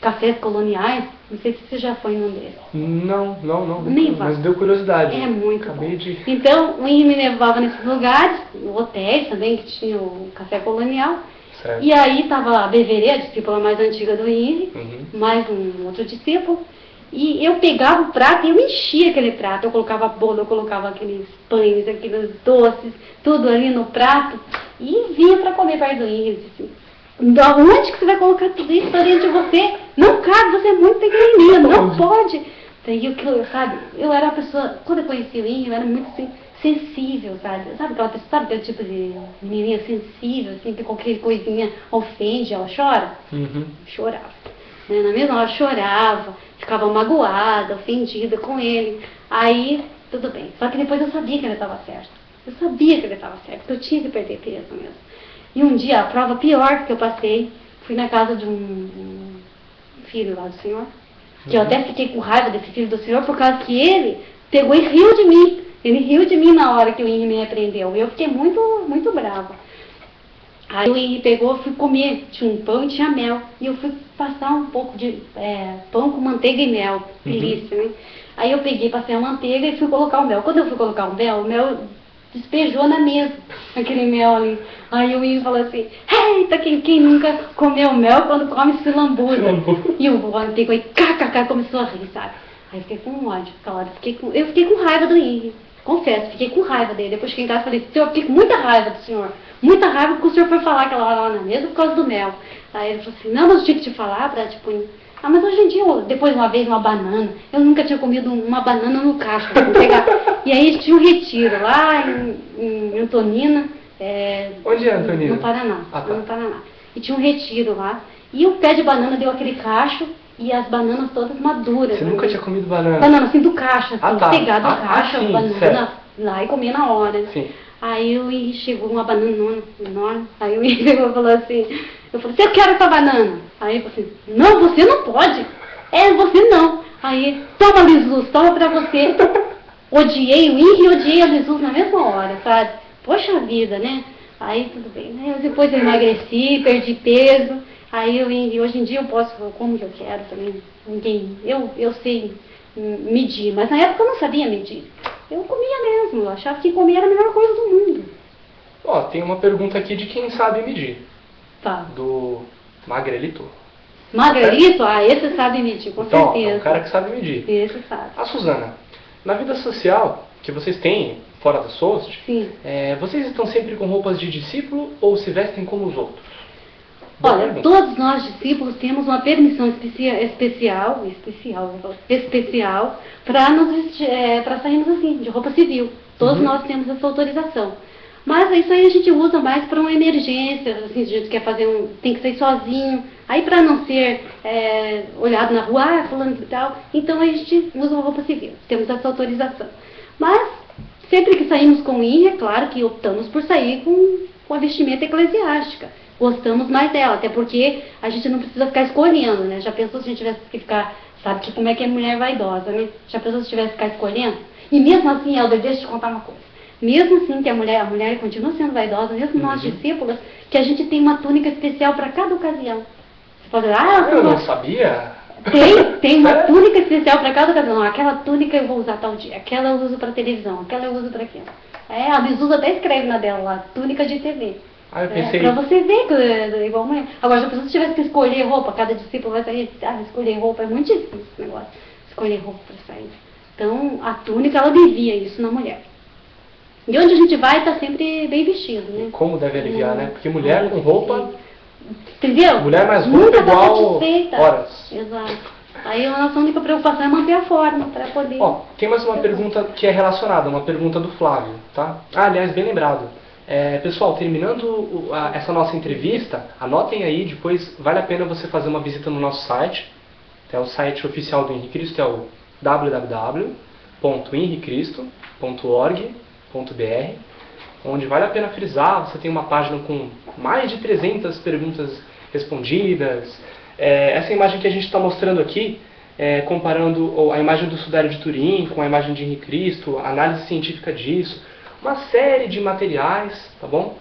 cafés coloniais, não sei se você já foi num desses. Não, Nem vai. mas deu curiosidade. É muito Acabei bom. de... Então, o INRI me levava nesses lugares, hotéis também, que tinha o café colonial. Certo. E aí estava a Beverê, a discípula mais antiga do INRI, Uhum. mais um outro discípulo. E eu pegava o prato e eu enchia aquele prato. Eu colocava bolo, eu colocava aqueles pães, aqueles doces, tudo ali no prato. E vinha para comer perto do INRI. Assim. Da onde que você vai colocar tudo isso para dentro de você? Não cabe, você é muito pequenininha, não pode. Daí, sabe, eu era uma pessoa, quando eu conheci o INRI, eu era muito assim, sensível, sabe? Sabe aquele tipo de menininha sensível, assim, que qualquer coisinha ofende, ela chora? Uhum. Chorava. Né? Na mesma hora chorava, ficava magoada, ofendida com ele. Aí, tudo bem. Só que depois eu sabia que ele estava certo. Eu sabia que ele estava certo, que eu tinha que perder peso mesmo. E um dia, a prova pior que eu passei, fui na casa de um filho lá do senhor, que eu até fiquei com raiva desse filho do senhor, por causa que ele pegou e riu de mim. Ele riu de mim na hora que o INRI me repreendeu. Eu fiquei muito, muito brava. Aí o INRI pegou, fui comer, tinha um pão e tinha mel. E eu fui passar um pouco de pão com manteiga e mel, delícia, né? Aí eu peguei, passei a manteiga e fui colocar o mel. Quando eu fui colocar o mel despejou na mesa, aquele mel ali. Aí o INRI falou assim, eita, quem nunca comeu mel quando come se lambuza? E o homem pegou e começou a rir, sabe? Aí eu fiquei com ódio, calado. Eu fiquei com raiva do INRI. Confesso, fiquei com raiva dele. Depois cheguei em casa e falei, senhor, eu fiquei com muita raiva do senhor. Muita raiva porque o senhor foi falar aquela hora lá na mesa por causa do mel. Aí ele falou assim, não, mas eu tinha que te falar pra, tipo... Ah, mas hoje em dia, depois uma vez uma banana, eu nunca tinha comido uma banana no cacho. Pegar. E aí tinha um retiro lá em Antonina. Onde é Antonina? No Paraná. Ah, tá. No Paraná. E tinha um retiro lá. E o pé de banana deu aquele cacho e as bananas todas maduras. Você nunca tinha comido banana? Banana, assim, do cacho, assim, tá. pegar do cacho, sim, a banana certo. lá e comer na hora. Sim. Aí o INRI chegou uma banana enorme. Aí o INRI pegou e falou assim, eu falei, você quer essa banana? Aí ele falou assim, não, você não pode. Você não. Aí, toma Lisus, toma pra você. Odiei o INRI e odiei a Lisus na mesma hora, sabe? Poxa vida, né? Aí tudo bem. Aí, depois eu emagreci, perdi peso. Aí o INRI, hoje em dia eu posso, como que eu quero também. Eu sei medir, mas na época eu não sabia medir. Eu comia mesmo, eu achava que comer era a melhor coisa do mundo. Ó, tem uma pergunta aqui de quem sabe medir. Tá. Do Magrelito. Magrelito? Ah, esse sabe medir, com então, certeza. É um cara que sabe medir. Esse sabe. A Suzana, na vida social que vocês têm fora da SOST, Sim. Vocês estão sempre com roupas de discípulo ou se vestem como os outros? Olha, todos nós discípulos temos uma permissão especial para sairmos assim, de roupa civil. Todos nós temos essa autorização. Mas isso aí a gente usa mais para uma emergência, assim, a gente quer fazer tem que sair sozinho. Aí para não ser olhado na rua, fulano e tal, então a gente usa uma roupa civil, temos essa autorização. Mas sempre que saímos com o INRI, é claro que optamos por sair com a vestimenta eclesiástica. Gostamos mais dela, até porque a gente não precisa ficar escolhendo, né? Já pensou se a gente tivesse que ficar, sabe que como é que é mulher vaidosa, né? Já pensou se tivesse que ficar escolhendo? E mesmo assim, Helder, deixa eu te contar uma coisa. Mesmo assim que a mulher continua sendo vaidosa, mesmo nós discípulos, que a gente tem uma túnica especial para cada ocasião. Você pode dizer, eu não sabia. Tem uma túnica especial para cada ocasião. Não, aquela túnica eu vou usar tal dia, aquela eu uso para televisão, aquela eu uso para aquilo. A Lisus até escreve na dela lá, túnica de TV. Eu pensei... Pra você ver que é igual mulher. Agora, já pensou se tivesse que escolher roupa, cada discípulo vai sair, escolher roupa, é muito difícil esse negócio, escolher roupa para sair. Então, a túnica, ela devia isso na mulher. E onde a gente vai, tá sempre bem vestido, né? Como deve aliviar, né? Porque mulher com roupa... Entendeu? Mulher mais roupa nunca igual tá satisfeita. Horas. Exato. Aí a nossa única preocupação é manter a forma, para poder... Ó, tem mais uma pergunta que é relacionada, uma pergunta do Flávio, tá? Aliás, bem lembrado. Pessoal, terminando essa nossa entrevista, anotem aí, depois vale a pena você fazer uma visita no nosso site. O site oficial do Henri Cristo é o www.henricristo.org.br, onde vale a pena frisar, você tem uma página com mais de 300 perguntas respondidas. Essa imagem que a gente está mostrando aqui, comparando a imagem do Sudário de Turim com a imagem de Henri Cristo, a análise científica disso, uma série de materiais, tá bom?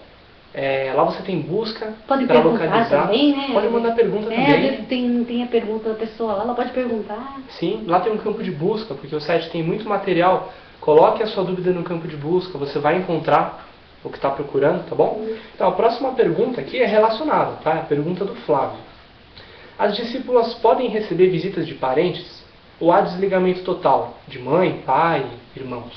Lá você tem busca Pode para perguntar localizar. também, né? Pode mandar pergunta às também. vezes tem a pergunta da pessoa lá, ela pode perguntar. Sim, lá tem um campo de busca, porque o site tem muito material. Coloque a sua dúvida no campo de busca, você vai encontrar o que está procurando, tá bom? Então, a próxima pergunta aqui é relacionada, tá? É a pergunta do Flávio. As discípulas podem receber visitas de parentes? Ou há desligamento total de mãe, pai, irmãos?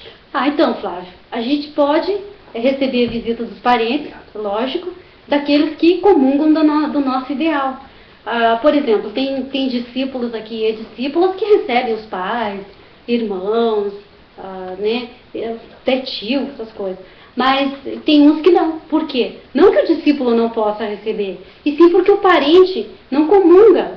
Então, Flávio, a gente pode receber a visita dos parentes, lógico, daqueles que comungam do nosso ideal. Por exemplo, tem discípulos aqui e discípulas que recebem os pais, irmãos, né, até tio, essas coisas. Mas tem uns que não. Por quê? Não que o discípulo não possa receber, e sim porque o parente não comunga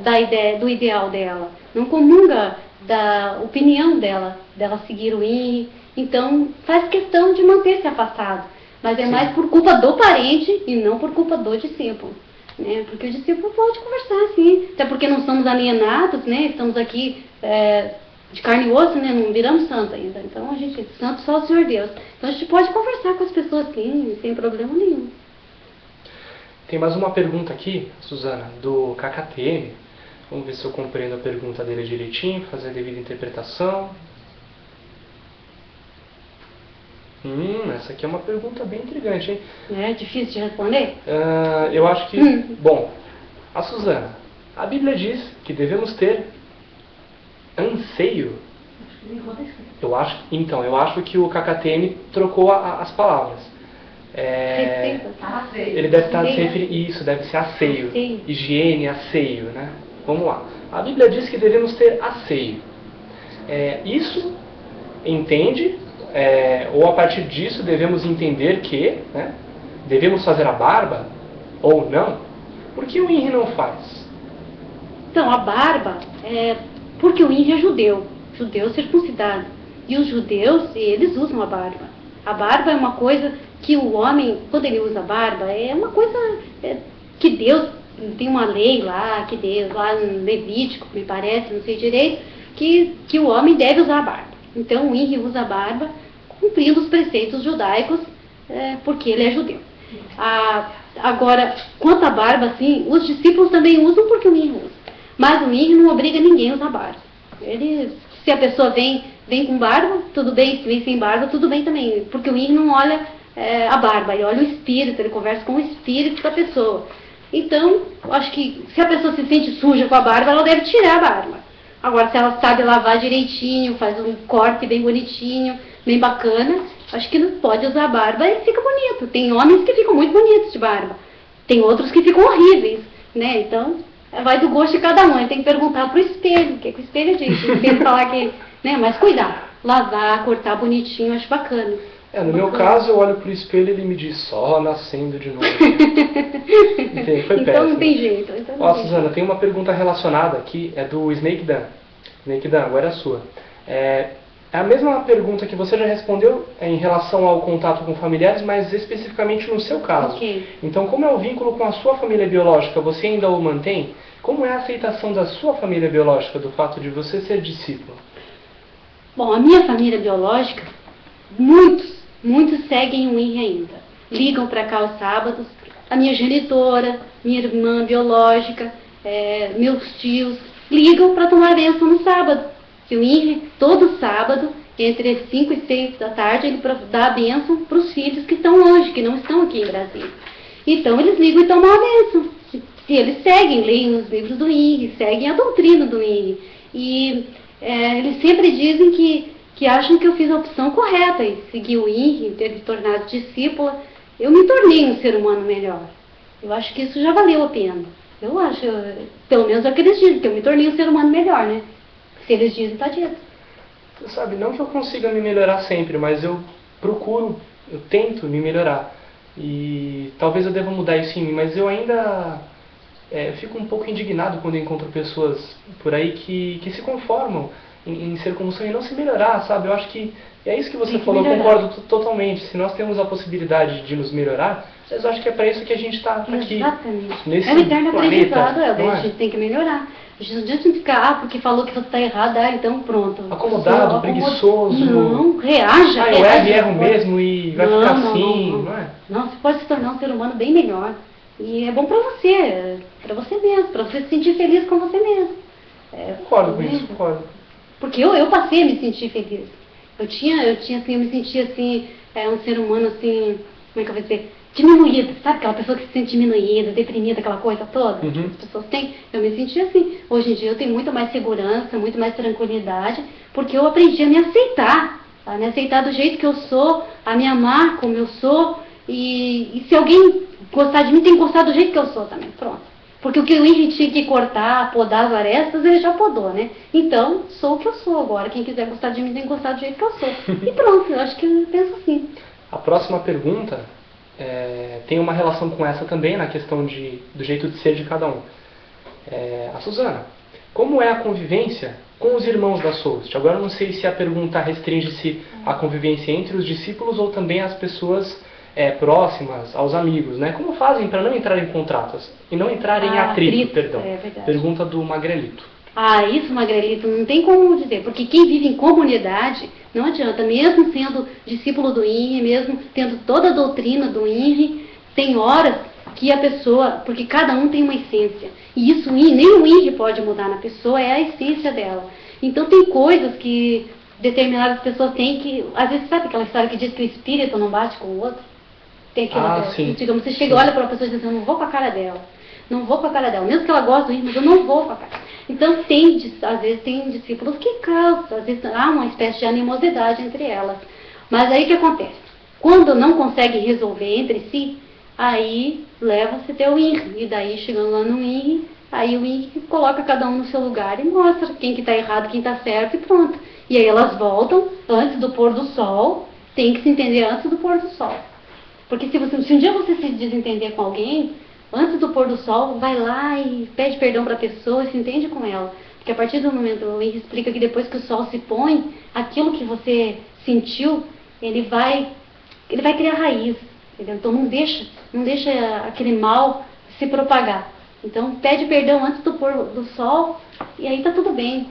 do ideal dela, não comunga da opinião dela seguir o INRI. Então faz questão de manter-se afastado. Mas é mais por culpa do parente e não por culpa do discípulo. Né? Porque o discípulo pode conversar, sim. Até porque não somos alienados, né? Estamos aqui de carne e osso, né? Não viramos santos ainda. Então a gente é santo só o Senhor Deus. Então a gente pode conversar com as pessoas, sim, sem problema nenhum. Tem mais uma pergunta aqui, Suzana, do KKTM. Vamos ver se eu compreendo a pergunta dele direitinho, fazer a devida interpretação. Essa aqui é uma pergunta bem intrigante, hein? É difícil de responder? Eu acho que... Bom, a Suzana, a Bíblia diz que devemos ter anseio. Eu acho que o KKTM trocou as palavras. Ele deve estar se referindo... Isso, deve ser asseio. Higiene, asseio, né? Vamos lá. A Bíblia diz que devemos ter asseio. Isso entende... ou a partir disso devemos entender que devemos fazer a barba ou não? Por que o INRI não faz? Então, a barba porque o INRI é judeu circuncidado. E os judeus, eles usam a barba. A barba é uma coisa que o homem, quando ele usa a barba, é uma coisa que Deus, tem uma lei lá, que Deus, lá no Levítico, me parece, não sei direito, que o homem deve usar a barba. Então o INRI usa a barba cumprindo os preceitos judaicos, porque ele é judeu. Agora, quanto à barba, assim, os discípulos também usam porque o INRI usa. Mas o INRI não obriga ninguém a usar barba. Se a pessoa vem com barba, tudo bem. Se vem sem barba, tudo bem também. Porque o INRI não olha a barba, ele olha o espírito, ele conversa com o espírito da pessoa. Então, eu acho que se a pessoa se sente suja com a barba, ela deve tirar a barba. Agora, se ela sabe lavar direitinho, faz um corte bem bonitinho, bem bacana, acho que não pode usar barba e fica bonito. Tem homens que ficam muito bonitos de barba. Tem outros que ficam horríveis, né? Então, vai do gosto de cada um. Tem que perguntar pro espelho, o que o espelho diz. O espelho falar que, né? Mas cuidar. Lavar, cortar bonitinho, acho bacana. No meu caso, eu olho pro espelho e ele me diz, só nascendo de novo. Entendi, foi péssimo. Então não tem jeito. Suzana, tem uma pergunta relacionada aqui, é do Snake Dan. Snake Dan, agora é a sua. É a mesma pergunta que você já respondeu em relação ao contato com familiares, mas especificamente no seu caso. Okay. Então, como é o vínculo com a sua família biológica? Você ainda o mantém? Como é a aceitação da sua família biológica do fato de você ser discípulo? Bom, a minha família biológica, muitos seguem o INRI ainda. Ligam para cá aos sábados. A minha genitora, minha irmã biológica, meus tios, ligam para tomar a bênção no sábado. Que o INRI, todo sábado, entre 5 e 6 da tarde, ele dá a bênção para os filhos que estão longe, que não estão aqui em Brasília. Então eles ligam e tomam a bênção. E eles seguem, leem os livros do INRI, seguem a doutrina do INRI. E eles sempre dizem que acham que eu fiz a opção correta em seguir o INRI, ter me tornado discípula. Eu me tornei um ser humano melhor. Eu acho que isso já valeu a pena. Eu acho, pelo menos é o que eles dizem, que eu me tornei um ser humano melhor, né? Se eles dizem, está dito. Você sabe, não que eu consiga me melhorar sempre, mas eu tento me melhorar. E talvez eu deva mudar isso em mim, mas eu ainda fico um pouco indignado quando eu encontro pessoas por aí que se conformam em ser como são e não se melhorar, sabe? Eu acho que é isso que você falou, eu concordo totalmente. Se nós temos a possibilidade de nos melhorar, eu acho que é para isso que a gente está aqui. Exatamente. Nesse é um eterno aprendizado, a gente tem que melhorar. A gente não adianta ficar, porque falou que você está errado, então pronto. Acomodado, preguiçoso. Não, reaja. Eu erro mesmo e vai ficar assim, não é? né? Não, você pode se tornar um ser humano bem melhor. E é bom pra você mesmo, pra você se sentir feliz com você mesmo. Concordo com isso, concordo. Porque eu passei a me sentir feliz. Eu me sentia assim, um ser humano assim, como é que eu vou dizer? Diminuída, sabe? Aquela pessoa que se sente diminuída, deprimida, aquela coisa toda que as pessoas têm. Eu me sentia assim. Hoje em dia eu tenho muito mais segurança, muito mais tranquilidade, porque eu aprendi a me aceitar. A me aceitar do jeito que eu sou, a me amar como eu sou. E se alguém gostar de mim, tem que gostar do jeito que eu sou também. Pronto. Porque o que o Henry tinha que cortar, podar as arestas, ele já podou, né? Então, sou o que eu sou agora. Quem quiser gostar de mim, tem que gostar do jeito que eu sou. E pronto, eu acho que eu penso assim. A próxima pergunta tem uma relação com essa também, na questão do jeito de ser de cada um. A Suzana, como é a convivência com os irmãos da Soulst? Agora eu não sei se a pergunta restringe-se à convivência entre os discípulos ou também às pessoas próximas, aos amigos, né? Como fazem para não entrar em contratos e não entrar em atrito, perdão? Pergunta do Magrelito. Isso, Magrelito, não tem como dizer, porque quem vive em comunidade, não adianta, mesmo sendo discípulo do INRI, mesmo tendo toda a doutrina do INRI, tem horas que a pessoa, porque cada um tem uma essência, e isso nem o INRI pode mudar na pessoa, é a essência dela. Então tem coisas que determinadas pessoas têm que, às vezes sabe aquela história que diz que o espírito não bate com o outro? Tem aquela, digamos, você chega e olha para uma pessoa e diz assim, eu não vou com a cara dela. Não vou com a cara dela, mesmo que ela goste do INRI, mas eu não vou com a cara. Então, às vezes tem discípulos que causam, às vezes há uma espécie de animosidade entre elas. Mas aí o que acontece? Quando não consegue resolver entre si, aí leva-se até o INRI. E daí, chegando lá no INRI, aí o INRI coloca cada um no seu lugar e mostra quem que está errado, quem está certo e pronto. E aí elas voltam antes do pôr do sol, tem que se entender antes do pôr do sol. Porque se um dia você se desentender com alguém, antes do pôr do sol, vai lá e pede perdão para a pessoa e se entende com ela. Porque a partir do momento, o Henry explica que depois que o sol se põe, aquilo que você sentiu, ele vai criar raiz. Entendeu? Então não deixa aquele mal se propagar. Então pede perdão antes do pôr do sol e aí tá tudo bem.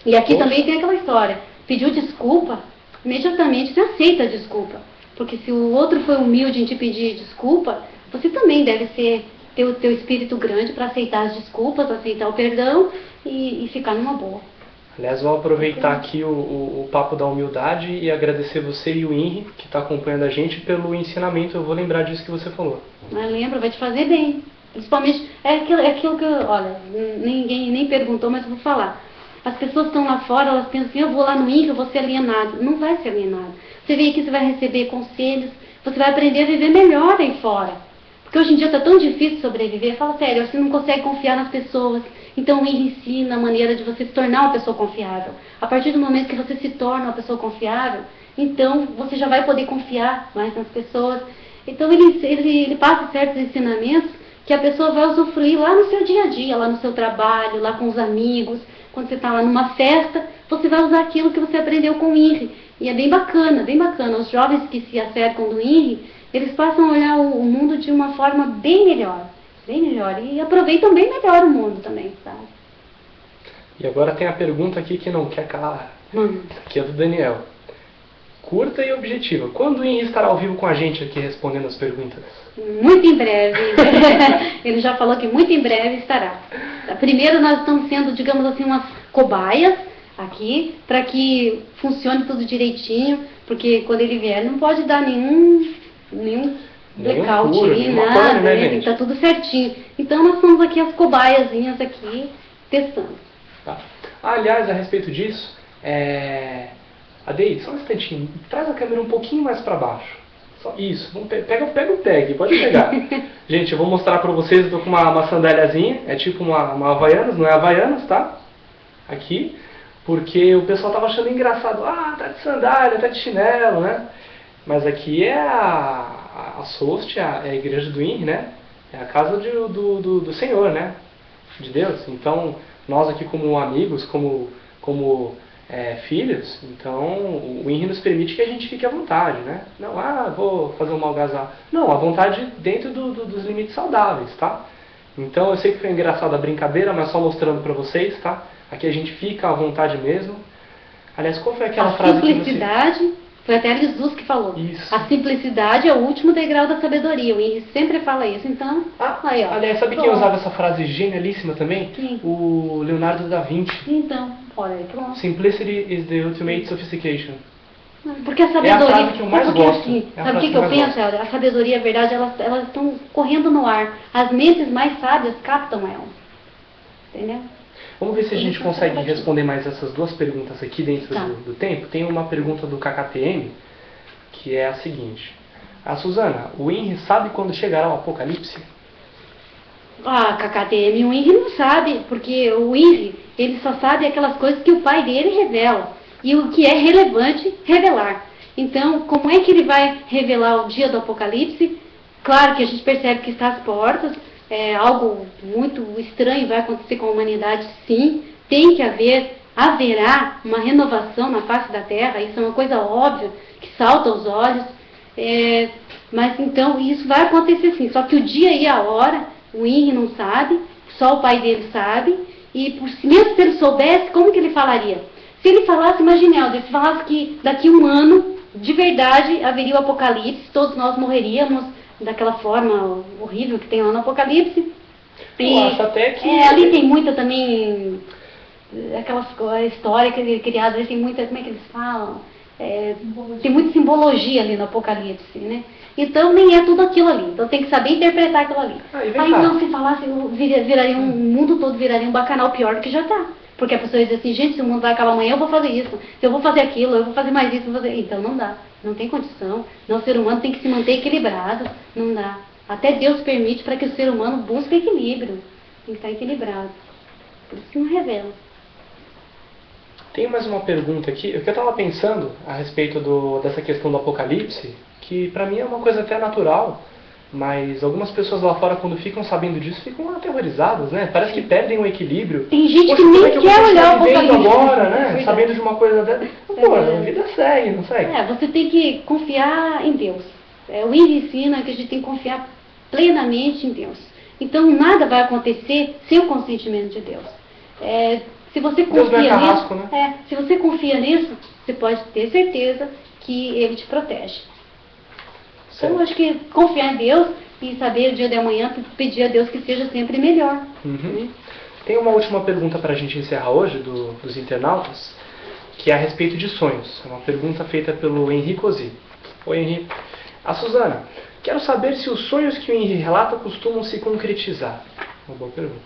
E aqui também tem aquela história. Pediu desculpa, imediatamente você aceita a desculpa. Porque se o outro foi humilde em te pedir desculpa, você também deve ter o teu espírito grande para aceitar as desculpas, aceitar o perdão e ficar numa boa. Aliás, vou aproveitar aqui o papo da humildade e agradecer você e o Henry, que está acompanhando a gente, pelo ensinamento. Eu vou lembrar disso que você falou. Lembra, vai te fazer bem. Principalmente, aquilo que, olha, ninguém nem perguntou, mas eu vou falar. As pessoas estão lá fora, elas pensam assim, eu vou lá no INRI, eu vou ser alienado. Não vai ser alienado. Você vem aqui, você vai receber conselhos, você vai aprender a viver melhor aí fora. Porque hoje em dia está tão difícil sobreviver. Fala sério, você não consegue confiar nas pessoas. Então o INRI ensina a maneira de você se tornar uma pessoa confiável. A partir do momento que você se torna uma pessoa confiável, então você já vai poder confiar mais nas pessoas. Então ele passa certos ensinamentos que a pessoa vai usufruir lá no seu dia a dia, lá no seu trabalho, lá com os amigos. Quando você está lá numa festa, você vai usar aquilo que você aprendeu com o INRI. E é bem bacana, bem bacana. Os jovens que se acercam do INRI, eles passam a olhar o mundo de uma forma bem melhor. Bem melhor. E aproveitam bem melhor o mundo também, sabe? E agora tem a pergunta aqui que não quer calar. Aqui é do Daniel. Curta e objetiva. Quando o INRI estará ao vivo com a gente aqui respondendo as perguntas? Muito em breve. Ele já falou que muito em breve estará. Primeiro nós estamos sendo, digamos assim, umas cobaias aqui, para que funcione tudo direitinho, porque quando ele vier não pode dar nenhum blackout, nada, né? Tem que estar tudo certinho. Então nós somos aqui as cobaiazinhas aqui, testando. Tá. Aliás, a respeito disso, Adei, só um instantinho, traz a câmera um pouquinho mais para baixo. Só isso, pega o tag, pode pegar. Gente, eu vou mostrar para vocês, eu tô com uma sandáliazinha, é tipo uma Havaianas, não é Havaianas, tá? Aqui, porque o pessoal tava achando engraçado, tá de sandália, tá de chinelo, né? Mas aqui é a Soulst, é a igreja do INRI, né? É a casa do Senhor, né? De Deus. Então, nós aqui como amigos, como filhos, então o INRI nos permite que a gente fique à vontade, né? Não, vou fazer uma algazarra. Não, à vontade dentro dos limites saudáveis, tá? Então, eu sei que foi engraçada a brincadeira, mas só mostrando pra vocês, tá? Aqui a gente fica à vontade mesmo. Aliás, qual foi aquela frase que você... Simplicidade Foi até Jesus que falou. Isso. A simplicidade é o último degrau da sabedoria. O Henry sempre fala isso. Então, aí, ó. Aliás, sabe quem usava essa frase genialíssima também? Quem? O Leonardo da Vinci. Então, olha aí, pronto. Simplicity is the ultimate sophistication. Porque a sabedoria... É a frase que eu mais gosto. Assim, É a sabe o frase que eu mais penso? gosto. A sabedoria, a verdade, elas estão correndo no ar. As mentes mais sábias captam ela. Entendeu? Vamos ver se a gente consegue responder mais essas duas perguntas aqui dentro do tempo. Tem uma pergunta do KKTM, que é a seguinte. A Suzana, o Henry sabe quando chegará o apocalipse? Ah, KKTM, o Henry não sabe, porque o Henry, ele só sabe aquelas coisas que o pai dele revela. E o que é relevante, revelar. Então, como é que ele vai revelar o dia do apocalipse? Claro que a gente percebe que está às portas, algo muito estranho vai acontecer com a humanidade, sim. Tem que haverá uma renovação na face da Terra, isso é uma coisa óbvia, que salta aos olhos. Mas então, isso vai acontecer sim, só que o dia e a hora, o Henry não sabe, só o pai dele sabe, e mesmo se ele soubesse, como que ele falaria? Se ele falasse, imagine, Helder, se falasse que daqui a um ano, de verdade, haveria o apocalipse, todos nós morreríamos daquela forma horrível que tem lá no apocalipse. Eu acho até que... ali tem muita também, aquelas histórias criadas, tem muita, como é que eles falam? Tem muita simbologia ali no apocalipse, né? Então nem é tudo aquilo ali, então tem que saber interpretar aquilo ali. Aí então se falasse, o mundo todo viraria um bacanal pior do que já está. Porque a pessoa diz assim, gente, se o mundo vai acabar amanhã, eu vou fazer isso, eu vou fazer aquilo, eu vou fazer mais isso, então não dá, não tem condição. Não, o ser humano tem que se manter equilibrado, não dá. Até Deus permite para que o ser humano busque equilíbrio, tem que estar equilibrado. Por isso que não revela. Tem mais uma pergunta aqui, o que eu estava pensando a respeito dessa questão do apocalipse, que para mim é uma coisa até natural, mas algumas pessoas lá fora, quando ficam sabendo disso, ficam aterrorizadas, né? Parece que perdem o equilíbrio. Tem gente que nem quer olhar o apocalipse. Agora, né? Sabendo de uma coisa dessa. Pô, a vida segue, não segue? Você tem que confiar em Deus. O Henry ensina que a gente tem que confiar plenamente em Deus. Então nada vai acontecer sem o consentimento de Deus. Se você confia nisso, né? Se você confia nisso, você pode ter certeza que Ele te protege. Então, eu acho que confiar em Deus e saber o dia de amanhã, pedir a Deus que seja sempre melhor. Né? Tem uma última pergunta para a gente encerrar hoje, dos internautas, que é a respeito de sonhos. É uma pergunta feita pelo Henri Cosi. Oi, Henri. A Suzana, quero saber se os sonhos que o Henri relata costumam se concretizar. Uma boa pergunta.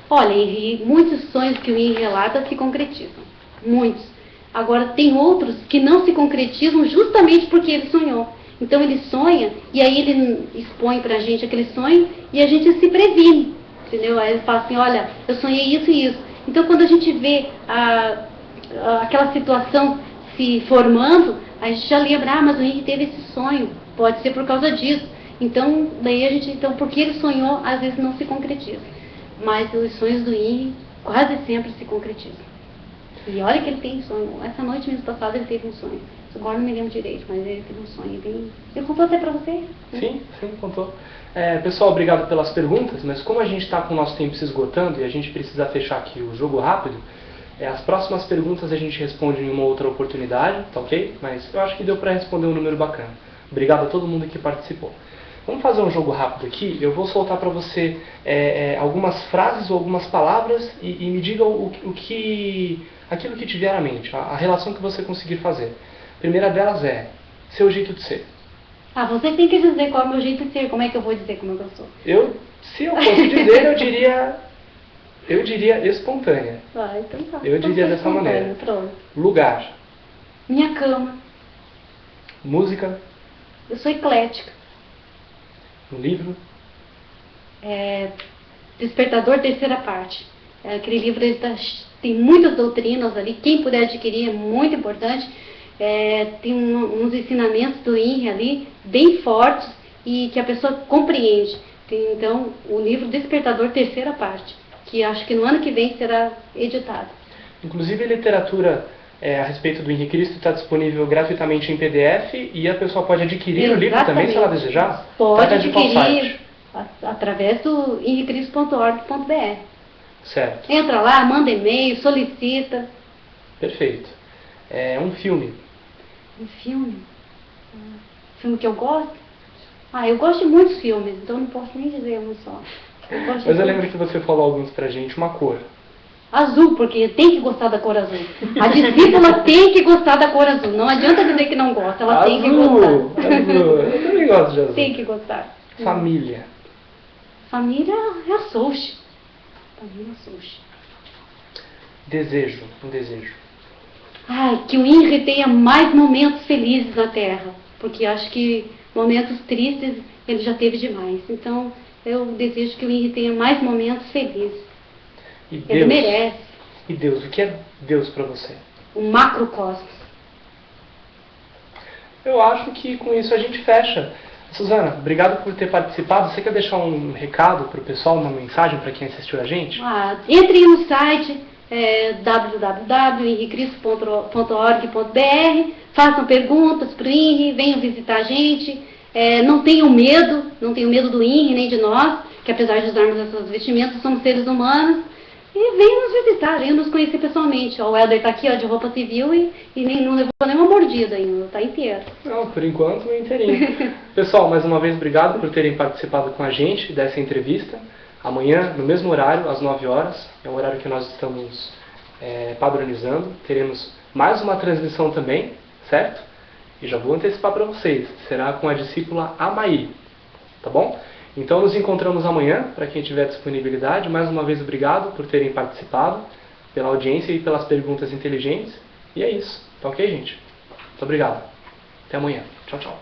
Olha, Henri, muitos sonhos que o Henri relata se concretizam. Muitos. Agora, tem outros que não se concretizam justamente porque ele sonhou. Então ele sonha e aí ele expõe pra gente aquele sonho e a gente se previne, entendeu? Aí ele fala assim, olha, eu sonhei isso e isso. Então quando a gente vê aquela situação se formando, a gente já lembra, mas o Henry teve esse sonho, pode ser por causa disso. Então, porque ele sonhou, às vezes não se concretiza. Mas os sonhos do Henry quase sempre se concretizam. E olha que ele tem sonho. Essa noite, mês passado, ele teve um sonho. Agora não me lembro direito, mas ele teve um sonho. Ele contou até pra você? Sim, contou. Pessoal, obrigado pelas perguntas, mas como a gente está com o nosso tempo se esgotando e a gente precisa fechar aqui o jogo rápido, as próximas perguntas a gente responde em uma outra oportunidade, tá ok? Mas eu acho que deu para responder um número bacana. Obrigado a todo mundo que participou. Vamos fazer um jogo rápido aqui. Eu vou soltar para você algumas frases ou algumas palavras e me diga aquilo que te vier à mente, a relação que você conseguir fazer. A primeira delas é seu jeito de ser. Você tem que dizer qual é o meu jeito de ser. Como é que eu vou dizer como eu sou? Se eu fosse dizer, eu diria espontânea. Então tá. Eu diria dessa maneira. Pronto. Lugar. Minha cama. Música. Eu sou eclética. Um livro. Despertador, terceira parte. Aquele livro tem muitas doutrinas ali. Quem puder adquirir é muito importante. Tem uns ensinamentos do Henry ali, bem fortes, e que a pessoa compreende. Então, o livro Despertador, terceira parte, que acho que no ano que vem será editado. Inclusive, a literatura a respeito do Henri Cristo está disponível gratuitamente em PDF e a pessoa pode adquirir o livro também, se ela desejar? Pode adquirir através do henricristo.org.br. Certo. Entra lá, manda e-mail, solicita. Perfeito. Um filme. Um filme? Filme que eu gosto? Eu gosto de muitos filmes, então não posso nem dizer um só. Mas eu lembro que você falou alguns pra gente, uma cor. Azul, porque tem que gostar da cor azul. A discípula tem que gostar da cor azul. Não adianta dizer que não gosta, ela tem que gostar. Azul, eu também gosto de azul. Tem que gostar. Família. Família é a Souche. Família é a Souche. Desejo, um desejo. Que o INRI tenha mais momentos felizes na Terra, porque acho que momentos tristes ele já teve demais. Então, eu desejo que o INRI tenha mais momentos felizes. E Deus? Ele merece. E Deus? O que é Deus para você? O macrocosmos. Eu acho que com isso a gente fecha. Suzana, obrigado por ter participado. Você quer deixar um recado para o pessoal, uma mensagem para quem assistiu a gente? Entre no site www.henricristo.org.br, façam perguntas para o INRI, venham visitar a gente. Não tenham medo do INRI nem de nós, que apesar de usarmos essas vestimentas, somos seres humanos. E venham nos visitar, venham nos conhecer pessoalmente. O Helder está aqui de roupa civil e não levou nenhuma mordida ainda, está inteiro. Não, por enquanto, inteirinho. Pessoal, mais uma vez, obrigado por terem participado com a gente dessa entrevista. Amanhã, no mesmo horário, às 9 horas, é o horário que nós estamos padronizando. Teremos mais uma transmissão também, certo? E já vou antecipar para vocês, será com a discípula Amaí, tá bom? Então nos encontramos amanhã, para quem tiver disponibilidade. Mais uma vez, obrigado por terem participado, pela audiência e pelas perguntas inteligentes. E é isso, tá ok, gente? Muito obrigado. Até amanhã. Tchau, tchau.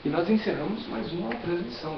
E nós encerramos mais uma transmissão.